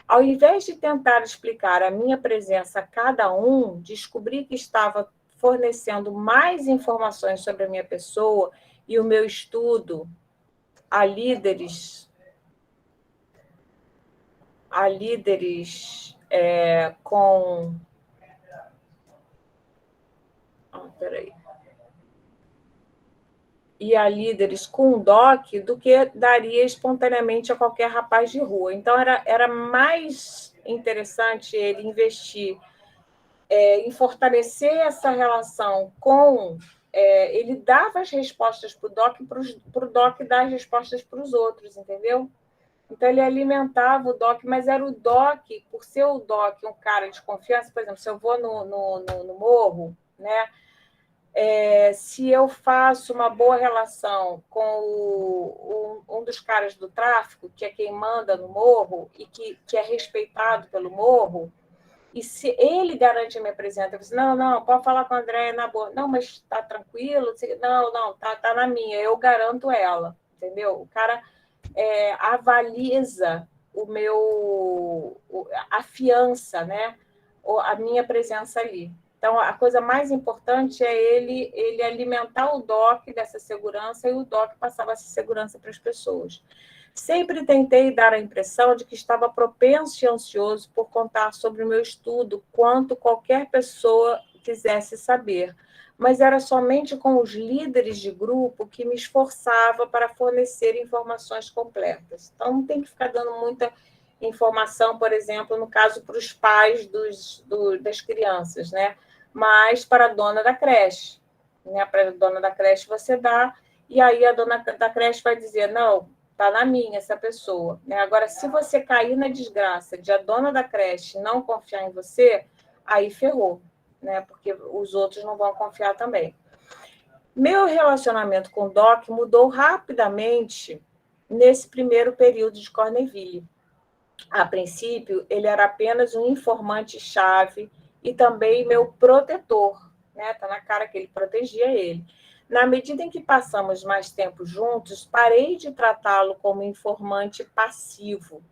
Ao invés de tentar explicar a minha presença a cada um, descobri que estava fornecendo mais informações sobre a minha pessoa e o meu estudo a líderes com... peraí. E a líderes com DOC do que daria espontaneamente a qualquer rapaz de rua. Então, era mais interessante ele investir em fortalecer essa relação com... ele dava as respostas para o DOC, para o DOC dar as respostas para os outros, entendeu? Então, ele alimentava o DOC, mas era o DOC, por ser o DOC um cara de confiança, por exemplo, se eu vou no morro, né? Se eu faço uma boa relação com um dos caras do tráfico, que é quem manda no morro e que é respeitado pelo morro, e se ele garante a minha presença, eu falo assim, não, pode falar com a Andréia na boa. Não, mas está tranquilo? Não, tá na minha, eu garanto ela, entendeu? O cara avaliza a fiança, né? A minha presença ali. Então, a coisa mais importante é ele alimentar o DOC dessa segurança e o DOC passava essa segurança para as pessoas. Sempre tentei dar a impressão de que estava propenso e ansioso por contar sobre o meu estudo, quanto qualquer pessoa quisesse saber, mas era somente com os líderes de grupo que me esforçava para fornecer informações completas. Então, não tem que ficar dando muita informação, por exemplo, no caso, para os pais das crianças, né? Mas para a dona da creche. Né? Para a dona da creche você dá, e aí a dona da creche vai dizer, não, está na minha essa pessoa. Né? Agora, se você cair na desgraça de a dona da creche não confiar em você, aí ferrou, né? Porque os outros não vão confiar também. Meu relacionamento com o DOC mudou rapidamente nesse primeiro período de Corneville. A princípio, ele era apenas um informante-chave e também meu protetor, né? Tá na cara que ele protegia ele. Na medida em que passamos mais tempo juntos, parei de tratá-lo como informante passivo.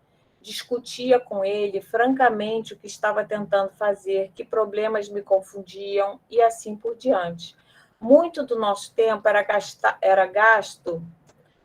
Discutia com ele francamente o que estava tentando fazer, que problemas me confundiam e assim por diante. Muito do nosso tempo era gasto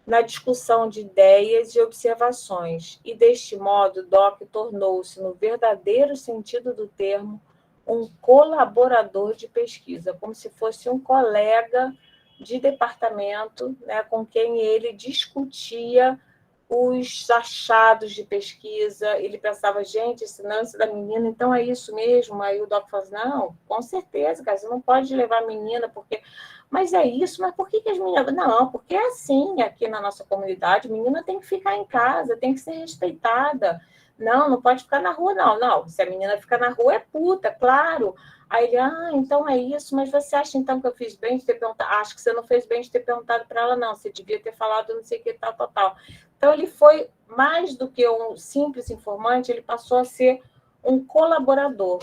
na discussão de ideias e observações, e deste modo Doc tornou-se, no verdadeiro sentido do termo, um colaborador de pesquisa, como se fosse um colega de departamento, né, com quem ele discutia os achados de pesquisa. Ele pensava, gente, esse lance da menina, então é isso mesmo? Aí o Doc falou, não, com certeza, cara, você não pode levar a menina, porque... Mas é isso, mas por que as meninas... Não, porque é assim aqui na nossa comunidade, a menina tem que ficar em casa, tem que ser respeitada. Não pode ficar na rua, não. Se a menina ficar na rua, é puta, claro. Aí ele, então é isso, mas você acha então que eu fiz bem de ter perguntado? Acho que você não fez bem de ter perguntado para ela, não. Você devia ter falado não sei o que, tal. Então, ele foi mais do que um simples informante, ele passou a ser um colaborador.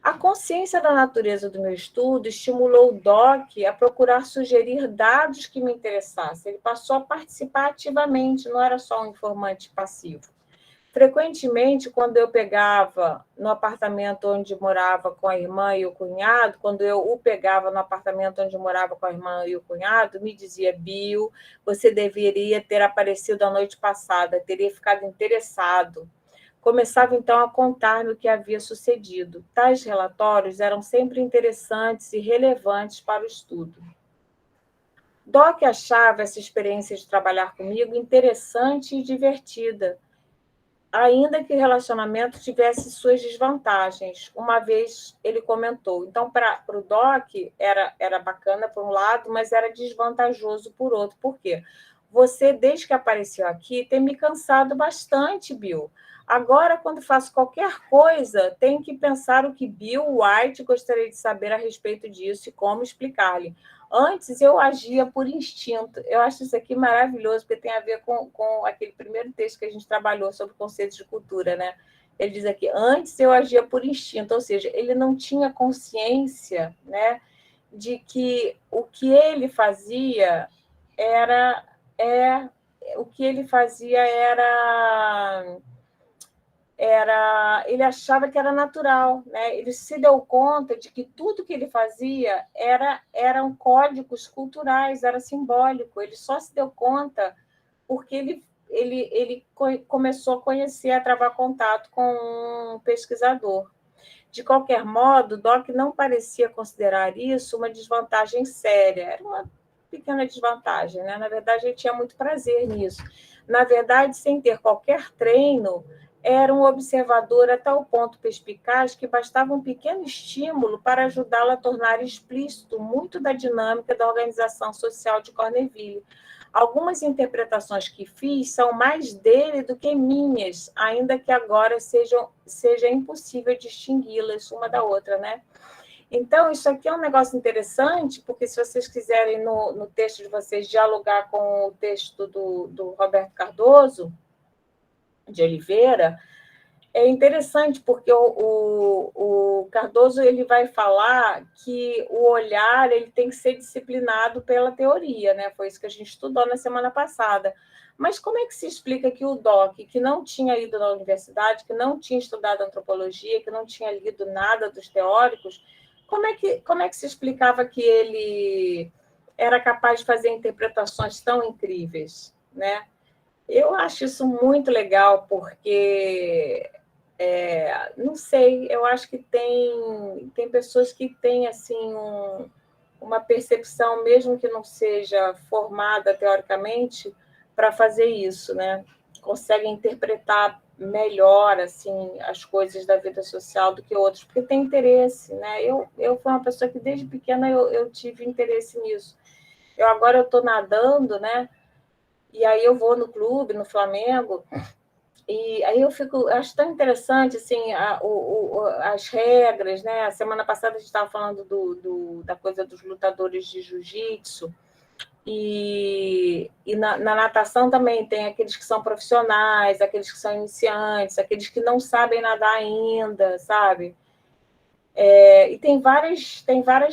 A consciência da natureza do meu estudo estimulou o DOC a procurar sugerir dados que me interessassem. Ele passou a participar ativamente, não era só um informante passivo. Frequentemente, quando eu pegava no apartamento onde morava com a irmã e o cunhado, quando eu o pegava no apartamento onde morava com a irmã e o cunhado, me dizia, Bill, você deveria ter aparecido a noite passada, teria ficado interessado. Começava, então, a contar-me o que havia sucedido. Tais relatórios eram sempre interessantes e relevantes para o estudo. Doc achava essa experiência de trabalhar comigo interessante e divertida, ainda que o relacionamento tivesse suas desvantagens. Uma vez ele comentou, então, para o Doc era bacana por um lado, mas era desvantajoso por outro. Por quê? Você, desde que apareceu aqui, tem me cansado bastante, Bill. Agora, quando faço qualquer coisa, tenho que pensar o que Bill White gostaria de saber a respeito disso e como explicar-lhe. Antes eu agia por instinto. Eu acho isso aqui maravilhoso, porque tem a ver com aquele primeiro texto que a gente trabalhou sobre conceitos de cultura, né? Ele diz aqui, antes eu agia por instinto, ou seja, ele não tinha consciência, né, de que o que ele fazia era ele achava que era natural, né? Ele se deu conta de que tudo que ele fazia eram códigos culturais, era simbólico. Ele só se deu conta porque ele começou a conhecer, a travar contato com um pesquisador. De qualquer modo, Doc não parecia considerar isso uma desvantagem séria, era uma pequena desvantagem, né? Na verdade, ele tinha muito prazer nisso. Na verdade, sem ter qualquer treino, era um observador a tal ponto perspicaz que bastava um pequeno estímulo para ajudá-lo a tornar explícito muito da dinâmica da organização social de Corneville. Algumas interpretações que fiz são mais dele do que minhas, ainda que agora seja impossível distingui-las uma da outra, né? Então, isso aqui é um negócio interessante, porque se vocês quiserem, no texto de vocês, dialogar com o texto do Roberto Cardoso, de Oliveira, é interessante, porque o Cardoso ele vai falar que o olhar ele tem que ser disciplinado pela teoria, né? Foi isso que a gente estudou na semana passada. Mas como é que se explica que o Doc, que não tinha ido na universidade, que não tinha estudado antropologia, que não tinha lido nada dos teóricos, como é que se explicava que ele era capaz de fazer interpretações tão incríveis, né? Eu acho isso muito legal, porque não sei, eu acho que tem pessoas que têm assim uma percepção, mesmo que não seja formada teoricamente, para fazer isso, né? Conseguem interpretar melhor assim as coisas da vida social do que outros, porque tem interesse, né? Eu fui uma pessoa que desde pequena eu tive interesse nisso. Agora eu estou nadando, né? E aí eu vou no clube, no Flamengo, e aí eu acho tão interessante assim, as regras, né? A semana passada a gente estava falando da coisa dos lutadores de jiu-jitsu, e na natação também tem aqueles que são profissionais, aqueles que são iniciantes, aqueles que não sabem nadar ainda, sabe? E tem várias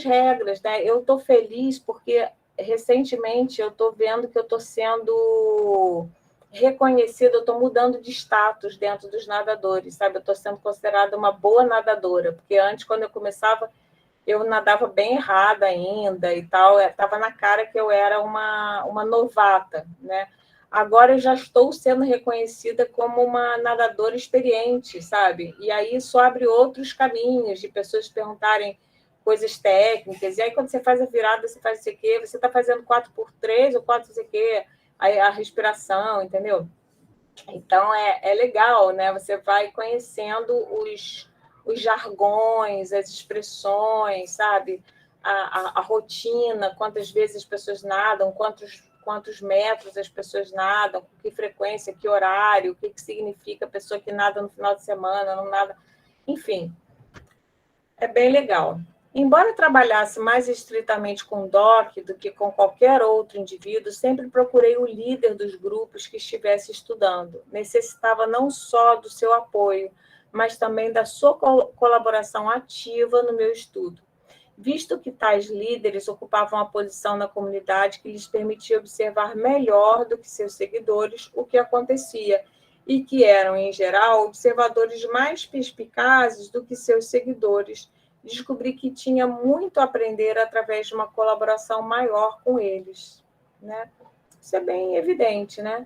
regras, né? Eu estou feliz porque recentemente eu estou vendo que eu estou sendo reconhecida, eu estou mudando de status dentro dos nadadores, sabe? Eu estou sendo considerada uma boa nadadora, porque antes, quando eu começava, eu nadava bem errada ainda e tal, estava na cara que eu era uma novata, né? Agora eu já estou sendo reconhecida como uma nadadora experiente, sabe? E aí isso abre outros caminhos de pessoas perguntarem coisas técnicas. E aí, quando você faz a virada, você faz isso aqui, você está fazendo 4x3 ou 4 isso aqui, aí a respiração, entendeu? Então, é legal, né? Você vai conhecendo os jargões, as expressões, sabe? A rotina, quantas vezes as pessoas nadam, quantos metros as pessoas nadam, com que frequência, que horário, o que significa a pessoa que nada no final de semana, não nada. Enfim, é bem legal. Embora trabalhasse mais estritamente com o DOC do que com qualquer outro indivíduo, sempre procurei o líder dos grupos que estivesse estudando. Necessitava não só do seu apoio, mas também da sua colaboração ativa no meu estudo, visto que tais líderes ocupavam a posição na comunidade que lhes permitia observar melhor do que seus seguidores o que acontecia, e que eram, em geral, observadores mais perspicazes do que seus seguidores. Descobri que tinha muito a aprender através de uma colaboração maior com eles, né? Isso é bem evidente, né?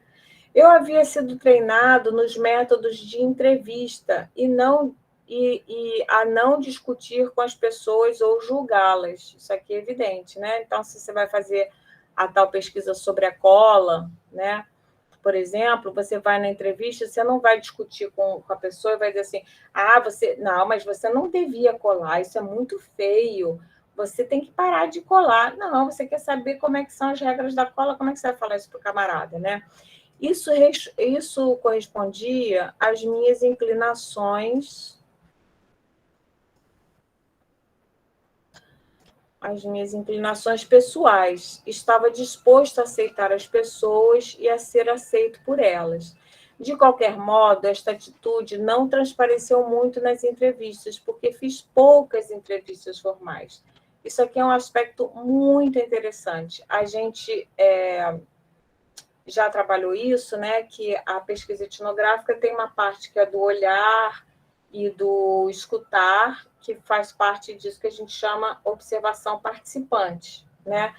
Eu havia sido treinado nos métodos de entrevista e a não discutir com as pessoas ou julgá-las. Isso aqui é evidente, né? Então, se você vai fazer a tal pesquisa sobre a cola, né? Por exemplo, você vai na entrevista, você não vai discutir com a pessoa e vai dizer assim, mas você não devia colar, isso é muito feio, você tem que parar de colar. Não, você quer saber como é que são as regras da cola, como é que você vai falar isso para o camarada, né? Isso correspondia às minhas inclinações as minhas inclinações pessoais. Estava disposto a aceitar as pessoas e a ser aceito por elas. De qualquer modo, esta atitude não transpareceu muito nas entrevistas, porque fiz poucas entrevistas formais. Isso aqui é um aspecto muito interessante. A gente já trabalhou isso, né? Que a pesquisa etnográfica tem uma parte que é do olhar e do escutar, que faz parte disso que a gente chama observação participante, né?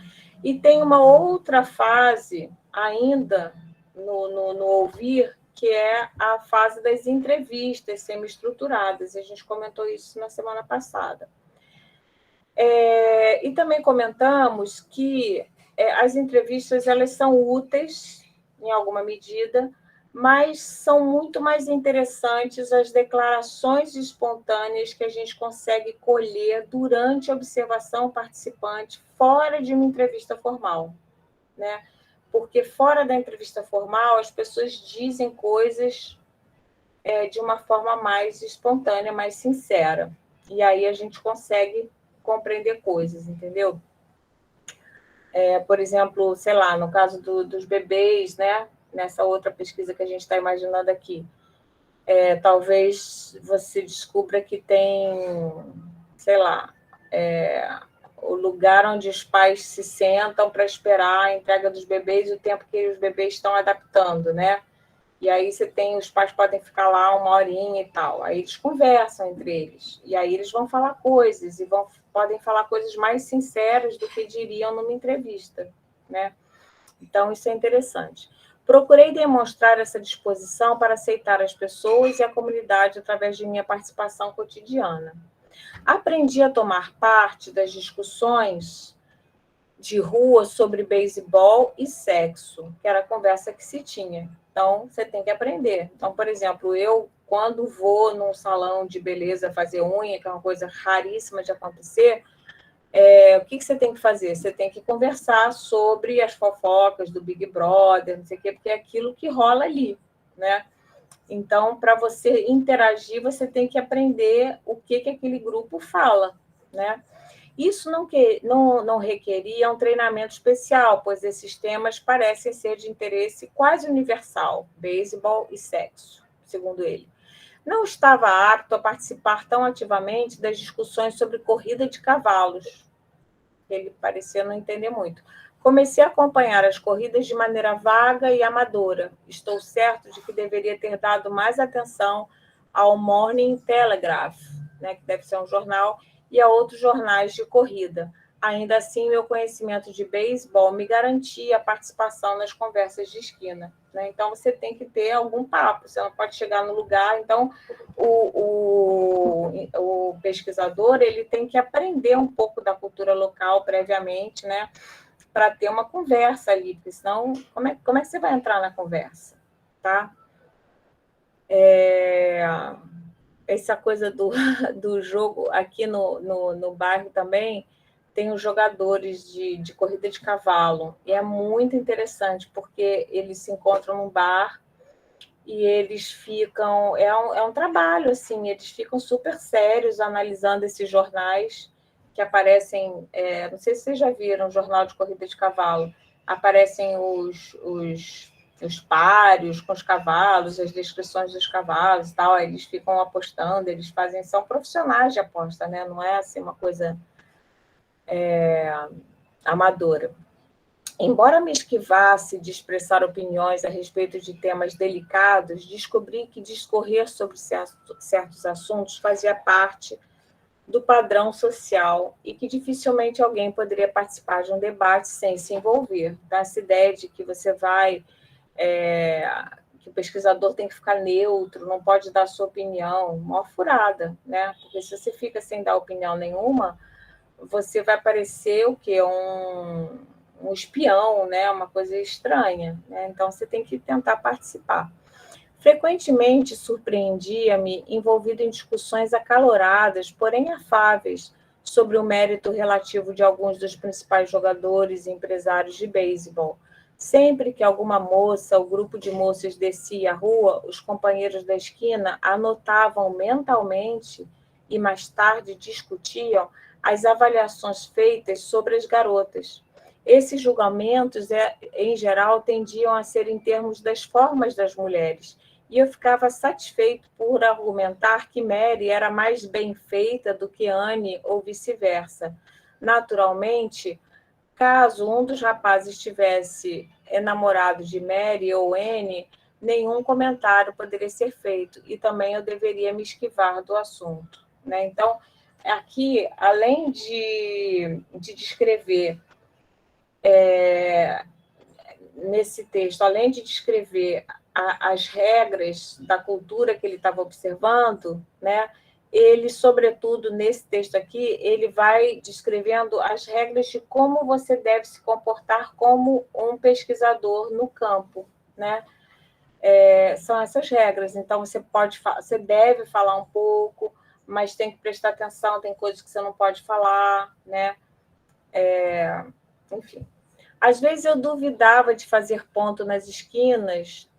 E tem uma outra fase ainda no ouvir, que é a fase das entrevistas semi-estruturadas. A gente comentou isso na semana passada. E também comentamos que as entrevistas elas são úteis, em alguma medida, mas são muito mais interessantes as declarações espontâneas que a gente consegue colher durante a observação participante, fora de uma entrevista formal, né? Porque fora da entrevista formal, as pessoas dizem coisas de uma forma mais espontânea, mais sincera. E aí a gente consegue compreender coisas, entendeu? Por exemplo, sei lá, no caso dos bebês, né? Nessa outra pesquisa que a gente está imaginando aqui, talvez você descubra que tem, sei lá, o lugar onde os pais se sentam para esperar a entrega dos bebês e o tempo que os bebês estão adaptando, né? E aí os pais podem ficar lá uma horinha e tal. Aí eles conversam entre eles. E aí eles vão falar coisas e podem falar coisas mais sinceras do que diriam numa entrevista, né? Então, isso é interessante. Procurei demonstrar essa disposição para aceitar as pessoas e a comunidade através de minha participação cotidiana. Aprendi a tomar parte das discussões de rua sobre beisebol e sexo, que era a conversa que se tinha. Então, você tem que aprender. Então, por exemplo, eu, quando vou num salão de beleza fazer unha, que é uma coisa raríssima de acontecer, o que você tem que fazer? Você tem que conversar sobre as fofocas do Big Brother, não sei o quê, porque é aquilo que rola ali, né? Então, para você interagir, você tem que aprender o que aquele grupo fala, né? Isso não requeria um treinamento especial, pois esses temas parecem ser de interesse quase universal, beisebol e sexo, segundo ele. Não estava apto a participar tão ativamente das discussões sobre corrida de cavalos. Ele parecia não entender muito. Comecei a acompanhar as corridas de maneira vaga e amadora. Estou certo de que deveria ter dado mais atenção ao Morning Telegraph, né, que deve ser um jornal, e a outros jornais de corrida. Ainda assim, meu conhecimento de beisebol me garantia a participação nas conversas de esquina, né? Então, você tem que ter algum papo, você não pode chegar no lugar. Então, o pesquisador ele tem que aprender um pouco da cultura local previamente, né? Para ter uma conversa ali, porque senão, como é que você vai entrar na conversa, tá? Essa coisa do jogo aqui no bairro também tem os jogadores de corrida de cavalo, e é muito interessante, porque eles se encontram num bar e eles ficam... É um trabalho, assim, eles ficam super sérios analisando esses jornais que aparecem... não sei se vocês já viram um jornal de corrida de cavalo. Aparecem os páreos com os cavalos, as descrições dos cavalos e tal, aí eles ficam apostando, são profissionais de aposta, né? Não é assim uma coisa amadora. Embora me esquivasse de expressar opiniões a respeito de temas delicados, descobri que discorrer sobre certos assuntos fazia parte do padrão social e que dificilmente alguém poderia participar de um debate sem se envolver. Então, essa ideia de que você vai... que o pesquisador tem que ficar neutro, não pode dar sua opinião, uma furada, né? Porque se você fica sem dar opinião nenhuma, você vai parecer o quê? Um espião, né? Uma coisa estranha, né? Então, você tem que tentar participar. Frequentemente surpreendia-me envolvido em discussões acaloradas, porém afáveis, sobre o mérito relativo de alguns dos principais jogadores e empresários de beisebol. Sempre que alguma moça ou grupo de moças descia a rua, os companheiros da esquina anotavam mentalmente e mais tarde discutiam as avaliações feitas sobre as garotas. Esses julgamentos, em geral, tendiam a ser em termos das formas das mulheres, e eu ficava satisfeito por argumentar que Mary era mais bem feita do que Anne ou vice-versa. Naturalmente, caso um dos rapazes estivesse enamorado de Mary ou Anne, nenhum comentário poderia ser feito, e também eu deveria me esquivar do assunto, né? Então, aqui, além de descrever nesse texto, além de descrever as regras da cultura que ele estava observando, né, ele, sobretudo, nesse texto aqui, ele vai descrevendo as regras de como você deve se comportar como um pesquisador no campo, né? São essas regras. Então, você deve falar um pouco, mas tem que prestar atenção, tem coisas que você não pode falar, né? Enfim. Às vezes eu duvidava de fazer ponto nas esquinas,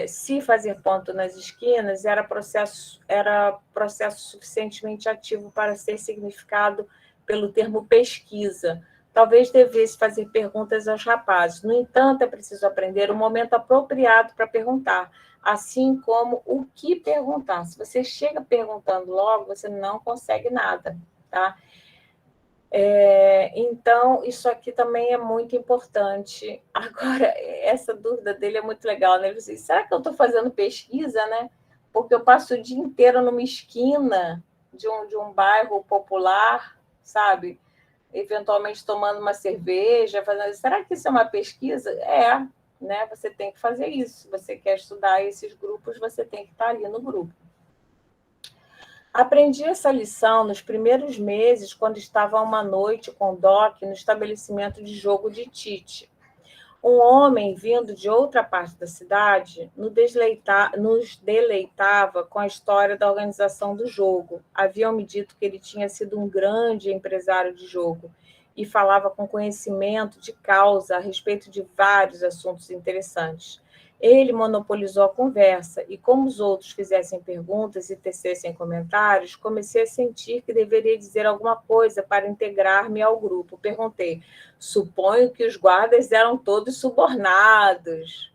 se fazer ponto nas esquinas era processo suficientemente ativo para ser significado pelo termo pesquisa. Talvez devesse fazer perguntas aos rapazes. No entanto, é preciso aprender o momento apropriado para perguntar, assim como o que perguntar. Se você chega perguntando logo, você não consegue nada, tá? Então, isso aqui também é muito importante. Agora, essa dúvida dele é muito legal, né? Ele diz, será que eu estou fazendo pesquisa, né? Porque eu passo o dia inteiro numa esquina de um bairro popular, sabe? Eventualmente tomando uma cerveja, fazendo... Será que isso é uma pesquisa? Né? Você tem que fazer isso. Se você quer estudar esses grupos, você tem que estar ali no grupo. Aprendi essa lição nos primeiros meses, quando estava uma noite com Doc no estabelecimento de jogo de Tite. Um homem vindo de outra parte da cidade nos deleitava com a história da organização do jogo. Haviam-me dito que ele tinha sido um grande empresário de jogo e falava com conhecimento de causa a respeito de vários assuntos interessantes. Ele monopolizou a conversa e, como os outros fizessem perguntas e tecessem comentários, comecei a sentir que deveria dizer alguma coisa para integrar-me ao grupo. Perguntei, suponho que os guardas eram todos subornados.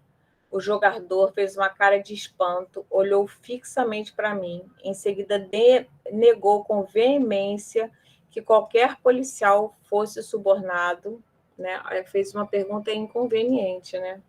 O jogador fez uma cara de espanto, olhou fixamente para mim, em seguida negou com veemência que qualquer policial fosse subornado, né? Fez uma pergunta inconveniente, né?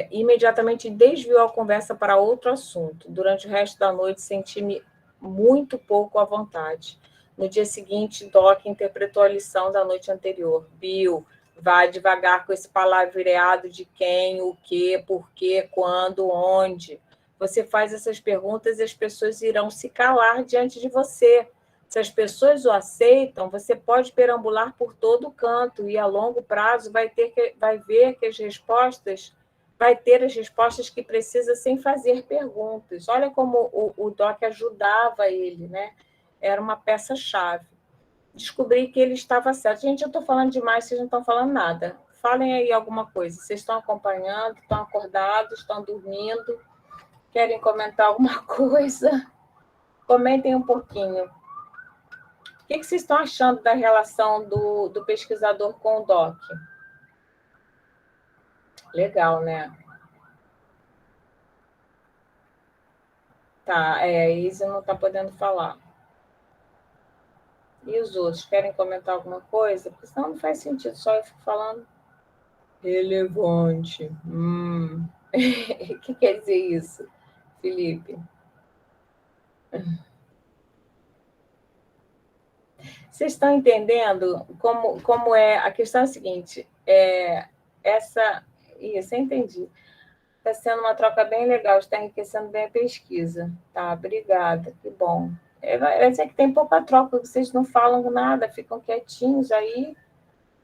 Imediatamente desviou a conversa para outro assunto. Durante o resto da noite, senti-me muito pouco à vontade. No dia seguinte, Doc interpretou a lição da noite anterior. Bill, vá devagar com esse palavreado de quem, o que, por quê, quando, onde. Você faz essas perguntas e as pessoas irão se calar diante de você. Se as pessoas o aceitam, você pode perambular por todo o canto e, a longo prazo, vai ver que as respostas, vai ter as respostas que precisa sem fazer perguntas. Olha como o Doc ajudava ele, né? Era uma peça-chave. Descobri que ele estava certo. Gente, eu estou falando demais, vocês não estão falando nada. Falem aí alguma coisa. Vocês estão acompanhando, estão acordados, estão dormindo? Querem comentar alguma coisa? Comentem um pouquinho. O que vocês estão achando da relação do pesquisador com o Doc? Legal, né? Tá, a Isa não está podendo falar. E os outros, querem comentar alguma coisa? Porque senão não faz sentido, só eu fico falando. Relevante. O que quer dizer isso, Felipe? Vocês estão entendendo como é? A questão é a seguinte: Isso, eu entendi. Está sendo uma troca bem legal, está enriquecendo bem a pesquisa. Tá, obrigada, que bom. Vai dizer que tem pouca troca, vocês não falam nada, ficam quietinhos aí,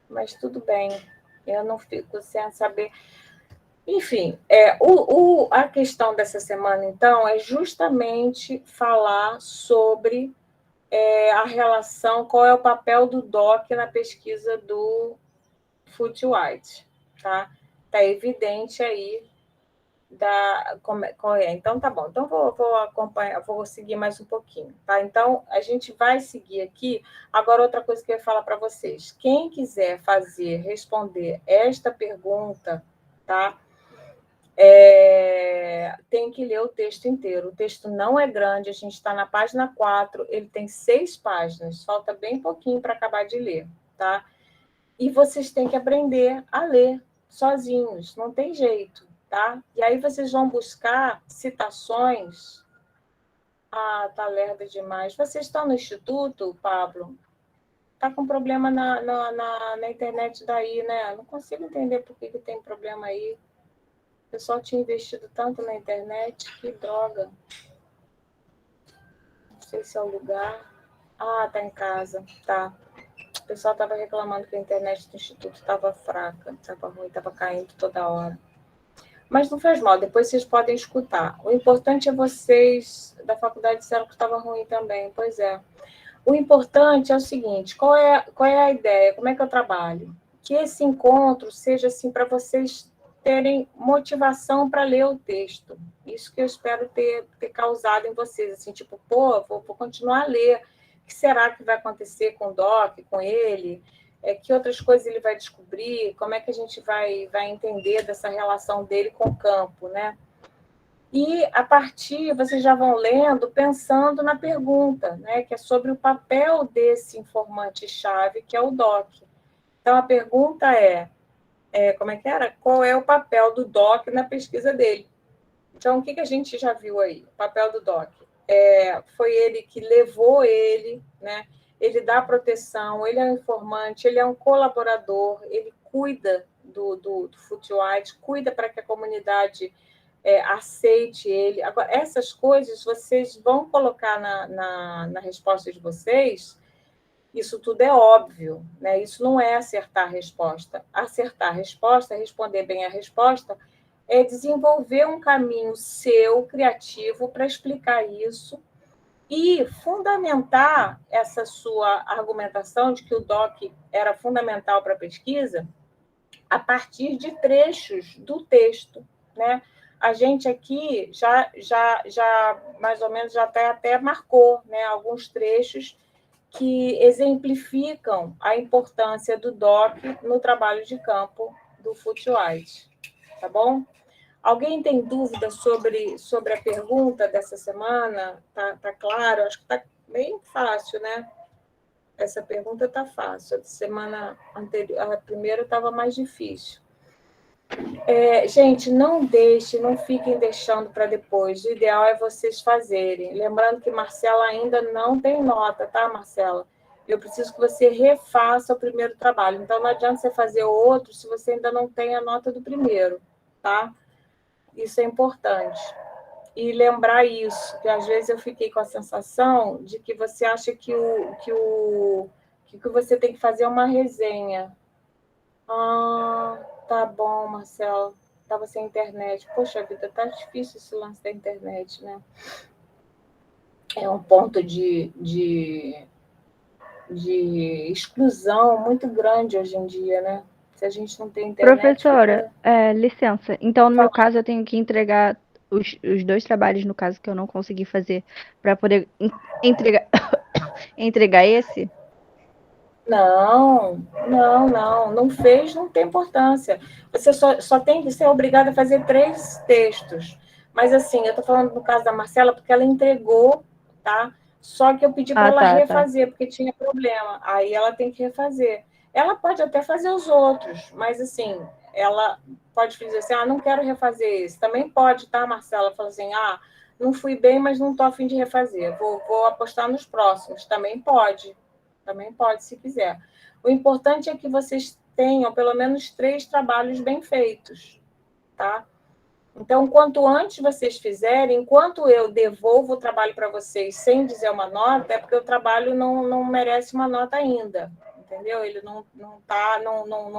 mas tudo bem. Eu não fico sem saber. Enfim, a questão dessa semana, então, é justamente falar sobre a relação, qual é o papel do Doc na pesquisa do Foote White, tá? Está evidente aí qual é. Então, tá bom. Então, vou acompanhar, vou seguir mais um pouquinho, tá? Então, a gente vai seguir aqui. Agora, outra coisa que eu ia falar para vocês. Quem quiser responder esta pergunta, tá? Tem que ler o texto inteiro. O texto não é grande, a gente está na página 4, ele tem 6 páginas, falta bem pouquinho para acabar de ler, tá? E vocês têm que aprender a ler sozinhos, não tem jeito, tá? E aí vocês vão buscar citações. Ah, tá lerda demais. Vocês estão no instituto, Pablo? Tá com problema na internet daí, né? Não consigo entender por que tem problema aí. O pessoal tinha investido tanto na internet, que droga. Não sei se é o lugar. Ah, tá em casa, tá. O pessoal estava reclamando que a internet do Instituto estava fraca, estava ruim, estava caindo toda hora. Mas não faz mal, depois vocês podem escutar. O importante é vocês, da faculdade, disseram que estava ruim também, pois é. O importante é o seguinte, qual é a ideia? Como é que eu trabalho? Que esse encontro seja assim para vocês terem motivação para ler o texto. Isso que eu espero ter causado em vocês, assim, tipo, pô, vou continuar a ler. O que será que vai acontecer com o Doc, com ele? Que outras coisas ele vai descobrir? Como é que a gente vai entender dessa relação dele com o campo, né? E, a partir, vocês já vão lendo, pensando na pergunta, né? Que é sobre o papel desse informante-chave, que é o Doc. Então, a pergunta como é que era? Qual é o papel do Doc na pesquisa dele? Então, o que a gente já viu aí? O papel do Doc. Foi ele que levou ele, né? Ele dá proteção, ele é um informante, ele é um colaborador, ele cuida do Footy White, cuida para que a comunidade aceite ele. Agora, essas coisas vocês vão colocar na resposta de vocês. Isso tudo é óbvio, né? Isso não é acertar a resposta. Acertar a resposta, responder bem a resposta, é desenvolver um caminho seu, criativo, para explicar isso e fundamentar essa sua argumentação de que o DOC era fundamental para a pesquisa a partir de trechos do texto, né? A gente aqui já mais ou menos já até marcou, né, alguns trechos que exemplificam a importância do DOC no trabalho de campo do Footy White, tá bom? Alguém tem dúvida sobre a pergunta dessa semana? Tá claro? Acho que tá bem fácil, né? Essa pergunta tá fácil. A semana anterior, a primeira estava mais difícil. Gente, não fiquem deixando para depois. O ideal é vocês fazerem. Lembrando que Marcela ainda não tem nota, tá, Marcela? Eu preciso que você refaça o primeiro trabalho. Então, não adianta você fazer o outro se você ainda não tem a nota do primeiro, tá? Isso é importante. E lembrar isso, que às vezes eu fiquei com a sensação de que você acha que o que você tem que fazer é uma resenha. Ah, tá bom, Marcelo. Estava sem internet. Poxa vida, tá difícil esse lance da internet, né? É um ponto de exclusão muito grande hoje em dia, né? Se a gente não tem internet... Professora, licença. Então, no meu caso, eu tenho que entregar os 2 trabalhos, no caso, que eu não consegui fazer, para poder entregar esse? Não fez, não tem importância. Você só tem que ser obrigada a fazer 3 textos. Mas, assim, eu estou falando no caso da Marcela, porque ela entregou, tá? Só que eu pedi para ela refazer, porque tinha problema. Aí ela tem que refazer. Ela pode até fazer os outros, mas, assim, ela pode dizer assim, não quero refazer esse. Também pode, tá, Marcela? Fala assim, não fui bem, mas não estou a fim de refazer. Vou apostar nos próximos. Também pode, se quiser. O importante é que vocês tenham pelo menos 3 trabalhos bem feitos, tá? Então, quanto antes vocês fizerem, enquanto eu devolvo o trabalho para vocês sem dizer uma nota, é porque o trabalho não merece uma nota ainda, entendeu? Ele não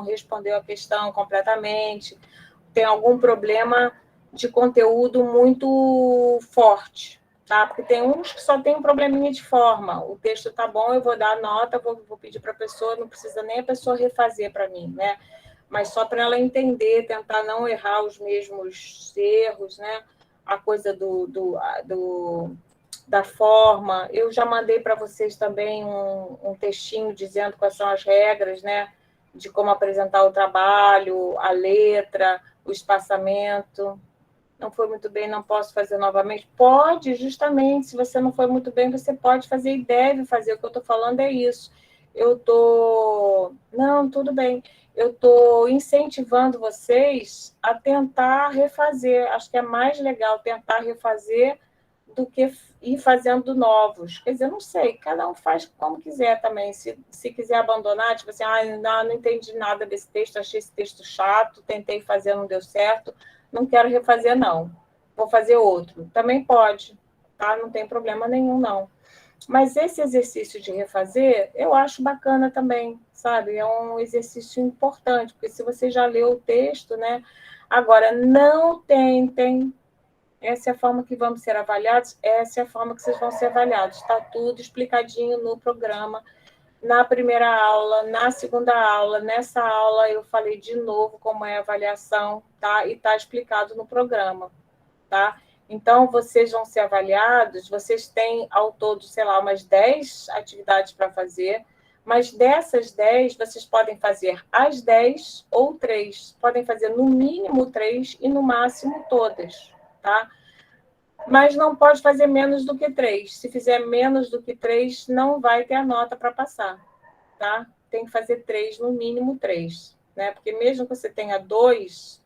respondeu a questão completamente, tem algum problema de conteúdo muito forte, tá? Porque tem uns que só tem um probleminha de forma. O texto tá bom, eu vou dar a nota, vou pedir para a pessoa, não precisa nem a pessoa refazer para mim, né? mas só para ela entender, tentar não errar os mesmos erros, né? A coisa da forma. Eu já mandei para vocês também um textinho dizendo quais são as regras, né? De como apresentar o trabalho, a letra, o espaçamento. Não foi muito bem, não posso fazer novamente. Pode, justamente, se você não foi muito bem, você pode fazer e deve fazer. O que eu estou falando é isso. Eu estou... Não, tudo bem. Eu estou incentivando vocês a tentar refazer. Acho que é mais legal tentar refazer do que ir fazendo novos. Quer dizer, não sei, cada um faz como quiser também. Se quiser abandonar, tipo assim, não entendi nada desse texto, achei esse texto chato, tentei fazer, não deu certo, não quero refazer, não. Vou fazer outro. Também pode, tá? Não tem problema nenhum, não. Mas esse exercício de refazer, eu acho bacana também, sabe? É um exercício importante, porque se você já leu o texto, né? Agora, não tentem. Essa é a forma que vamos ser avaliados, essa é a forma que vocês vão ser avaliados. Está tudo explicadinho no programa, na primeira aula, na segunda aula, nessa aula eu falei de novo como é a avaliação, tá? E está explicado no programa, tá? Então, vocês vão ser avaliados, vocês têm ao todo, sei lá, umas 10 atividades para fazer, mas dessas 10, vocês podem fazer as 10 ou 3. Podem fazer no mínimo 3 e no máximo todas, tá? Mas não pode fazer menos do que 3. Se fizer menos do que 3, não vai ter a nota para passar, tá? Tem que fazer 3, no mínimo 3, né? Porque mesmo que você tenha 2,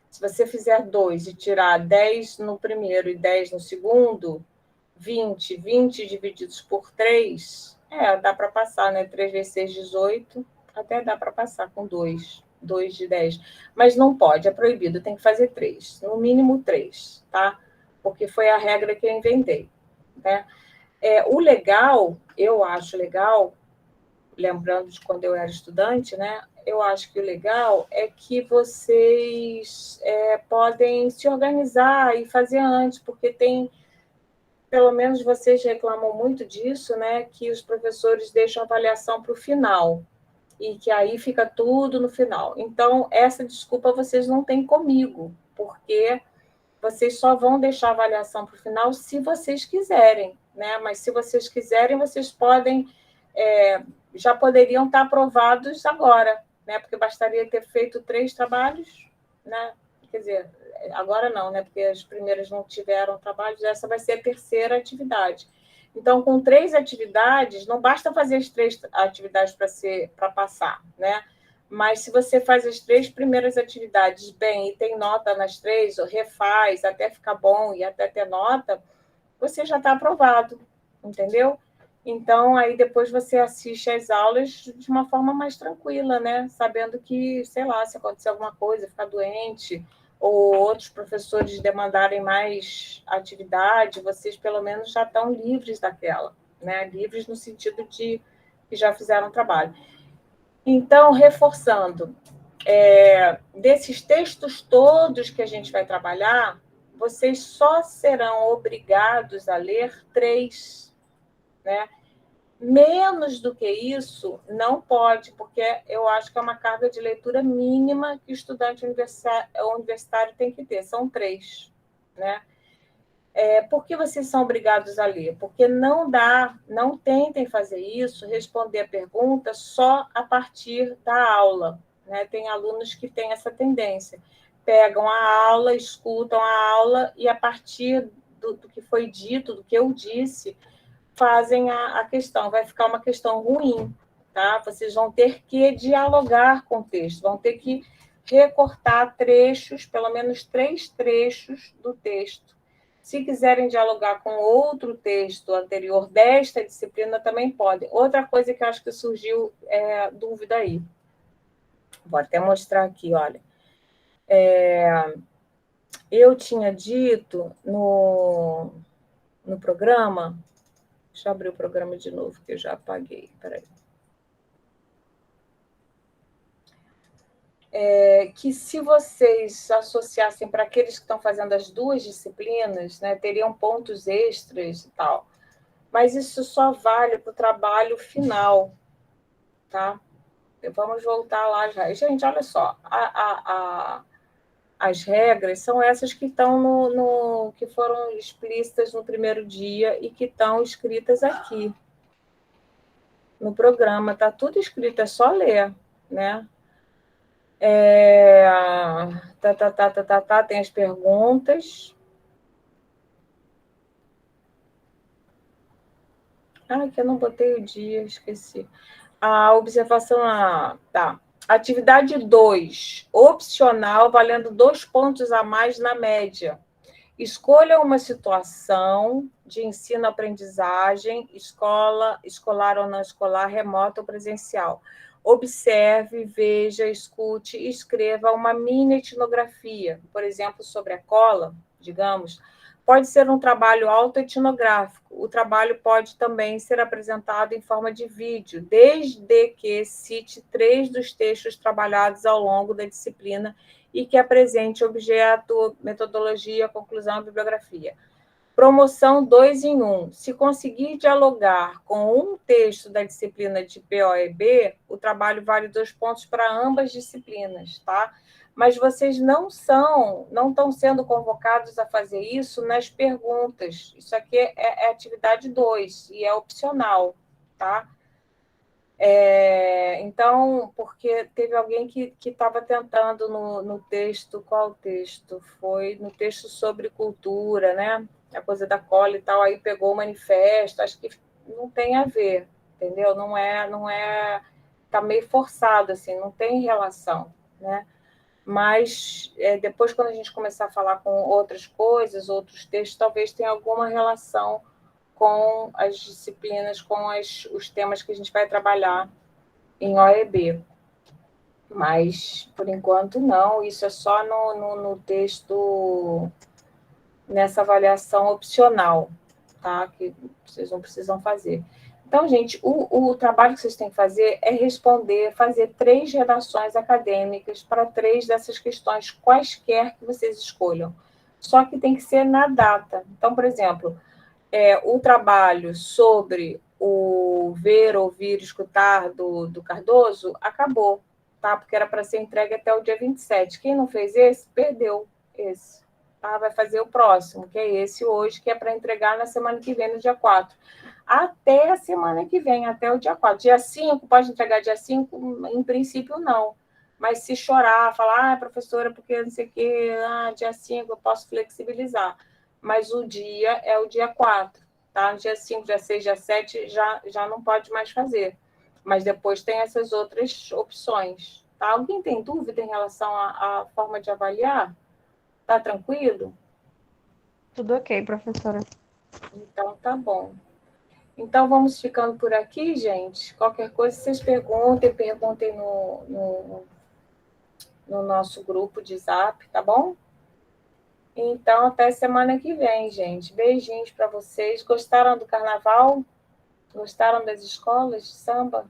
se você fizer 2 e tirar 10 no primeiro e 10 no segundo, 20. 20 divididos por 3, dá para passar, né? 3 vezes 6, 18, até dá para passar com 2. 2 de 10. Mas não pode, é proibido, tem que fazer 3. No mínimo 3, tá? Porque foi a regra que eu inventei, né? O legal, eu acho legal, lembrando de quando eu era estudante, né? Eu acho que o legal é que vocês podem se organizar e fazer antes, porque tem, pelo menos vocês reclamam muito disso, né? Que os professores deixam a avaliação para o final, e que aí fica tudo no final. Então, essa desculpa vocês não têm comigo, porque vocês só vão deixar a avaliação para o final se vocês quiserem, né? Mas se vocês quiserem, vocês podem... já poderiam estar aprovados agora, né? Porque bastaria ter feito 3 trabalhos, né? Quer dizer, agora não, né? Porque as primeiras não tiveram trabalhos, essa vai ser a terceira atividade. Então, com 3 atividades, não basta fazer as 3 atividades para passar, né? Mas se você faz as 3 primeiras atividades bem e tem nota nas 3, ou refaz até ficar bom e até ter nota, você já está aprovado, entendeu? Então, aí depois você assiste às aulas de uma forma mais tranquila, né? Sabendo que, sei lá, se acontecer alguma coisa, ficar doente, ou outros professores demandarem mais atividade, vocês pelo menos já estão livres daquela, né? Livres no sentido de que já fizeram o trabalho. Então, reforçando, desses textos todos que a gente vai trabalhar, vocês só serão obrigados a ler 3, né? Menos do que isso, não pode, porque eu acho que é uma carga de leitura mínima que o estudante universitário tem que ter, são 3, né? Por que vocês são obrigados a ler? Porque não tentem fazer isso, responder a pergunta só a partir da aula, né? Tem alunos que têm essa tendência, pegam a aula, escutam a aula e a partir do que foi dito, do que eu disse, fazem a questão, vai ficar uma questão ruim, tá? Vocês vão ter que dialogar com o texto, vão ter que recortar trechos, pelo menos 3 trechos do texto. Se quiserem dialogar com outro texto anterior desta disciplina, também podem. Outra coisa que eu acho que surgiu dúvida aí. Vou até mostrar aqui, olha. Eu tinha dito no programa... Deixa eu abrir o programa de novo, que eu já apaguei. Peraí. Que se vocês associassem para aqueles que estão fazendo as 2 disciplinas, né, teriam pontos extras e tal. Mas isso só vale para o trabalho final, tá? Vamos voltar lá já. Gente, olha só, as regras são essas que estão que foram explícitas no primeiro dia e que estão escritas aqui no programa. Está tudo escrito, é só ler, né? Tem as perguntas. Que eu não botei o dia, esqueci. A observação, tá. Atividade 2, opcional, valendo 2 pontos a mais na média. Escolha uma situação de ensino-aprendizagem, escolar ou não escolar, remota ou presencial. Observe, veja, escute e escreva uma mini etnografia, por exemplo, sobre a cola, digamos. Pode ser um trabalho autoetnográfico. O trabalho pode também ser apresentado em forma de vídeo, desde que cite 3 dos textos trabalhados ao longo da disciplina e que apresente objeto, metodologia, conclusão e bibliografia. Promoção 2 em 1. Se conseguir dialogar com um texto da disciplina de POEB, o trabalho vale 2 pontos para ambas disciplinas, tá? Mas vocês não estão sendo convocados a fazer isso nas perguntas. Isso aqui é atividade 2 e é opcional, tá? Então, porque teve alguém que estava tentando no texto, qual texto? Foi no texto sobre cultura, né? A coisa da cola e tal, aí pegou o manifesto, acho que não tem a ver, entendeu? Não é, tá meio forçado, assim, não tem relação, né? Mas depois, quando a gente começar a falar com outras coisas, outros textos, talvez tenha alguma relação com as disciplinas, com os temas que a gente vai trabalhar em OEB. Mas, por enquanto, não. Isso é só no texto, nessa avaliação opcional, tá? Que vocês não precisam fazer. Então, gente, o trabalho que vocês têm que fazer é fazer 3 redações acadêmicas para 3 dessas questões, quaisquer que vocês escolham. Só que tem que ser na data. Então, por exemplo, o trabalho sobre o ver, ouvir, escutar do Cardoso acabou, tá? Porque era para ser entregue até o dia 27. Quem não fez esse, perdeu esse. Tá? Vai fazer o próximo, que é esse hoje, que é para entregar na semana que vem, no dia 4. Até a semana que vem, até o dia 4. Dia 5, pode entregar dia 5? Em princípio, não. Mas se chorar, falar, professora, porque não sei o quê, dia 5 eu posso flexibilizar. Mas o dia é o dia 4, tá? Dia 5, dia 6, dia 7 já não pode mais fazer. Mas depois tem essas outras opções, tá? Alguém tem dúvida em relação à forma de avaliar? Tá tranquilo? Tudo ok, professora. Então, tá bom. Então, vamos ficando por aqui, gente. Qualquer coisa, vocês perguntem no nosso grupo de Zap, tá bom? Então, até semana que vem, gente. Beijinhos para vocês. Gostaram do carnaval? Gostaram das escolas de samba?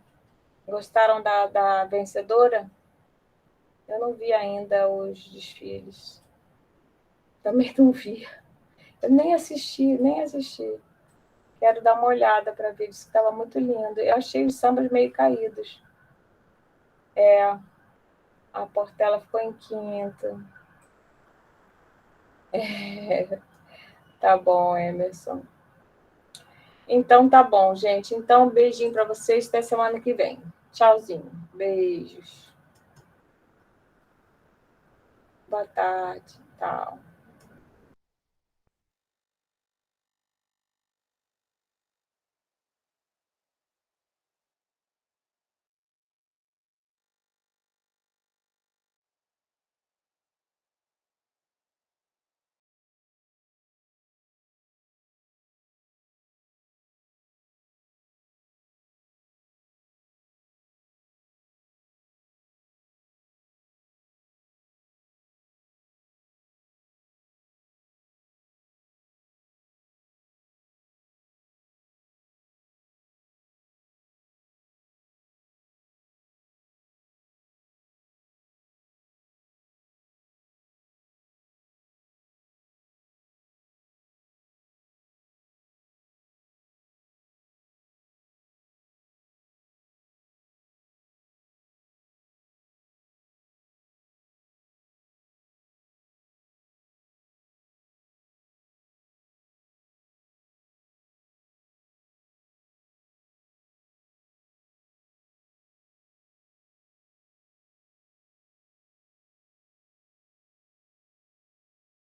Gostaram da vencedora? Eu não vi ainda os desfiles. Também não vi. Eu nem assisti. Quero dar uma olhada para ver se estava muito lindo. Eu achei os sambas meio caídos. A Portela ficou em quinto. Tá bom, Emerson. Então, tá bom, gente. Então, um beijinho para vocês. Até semana que vem. Tchauzinho. Beijos. Boa tarde. Tchau.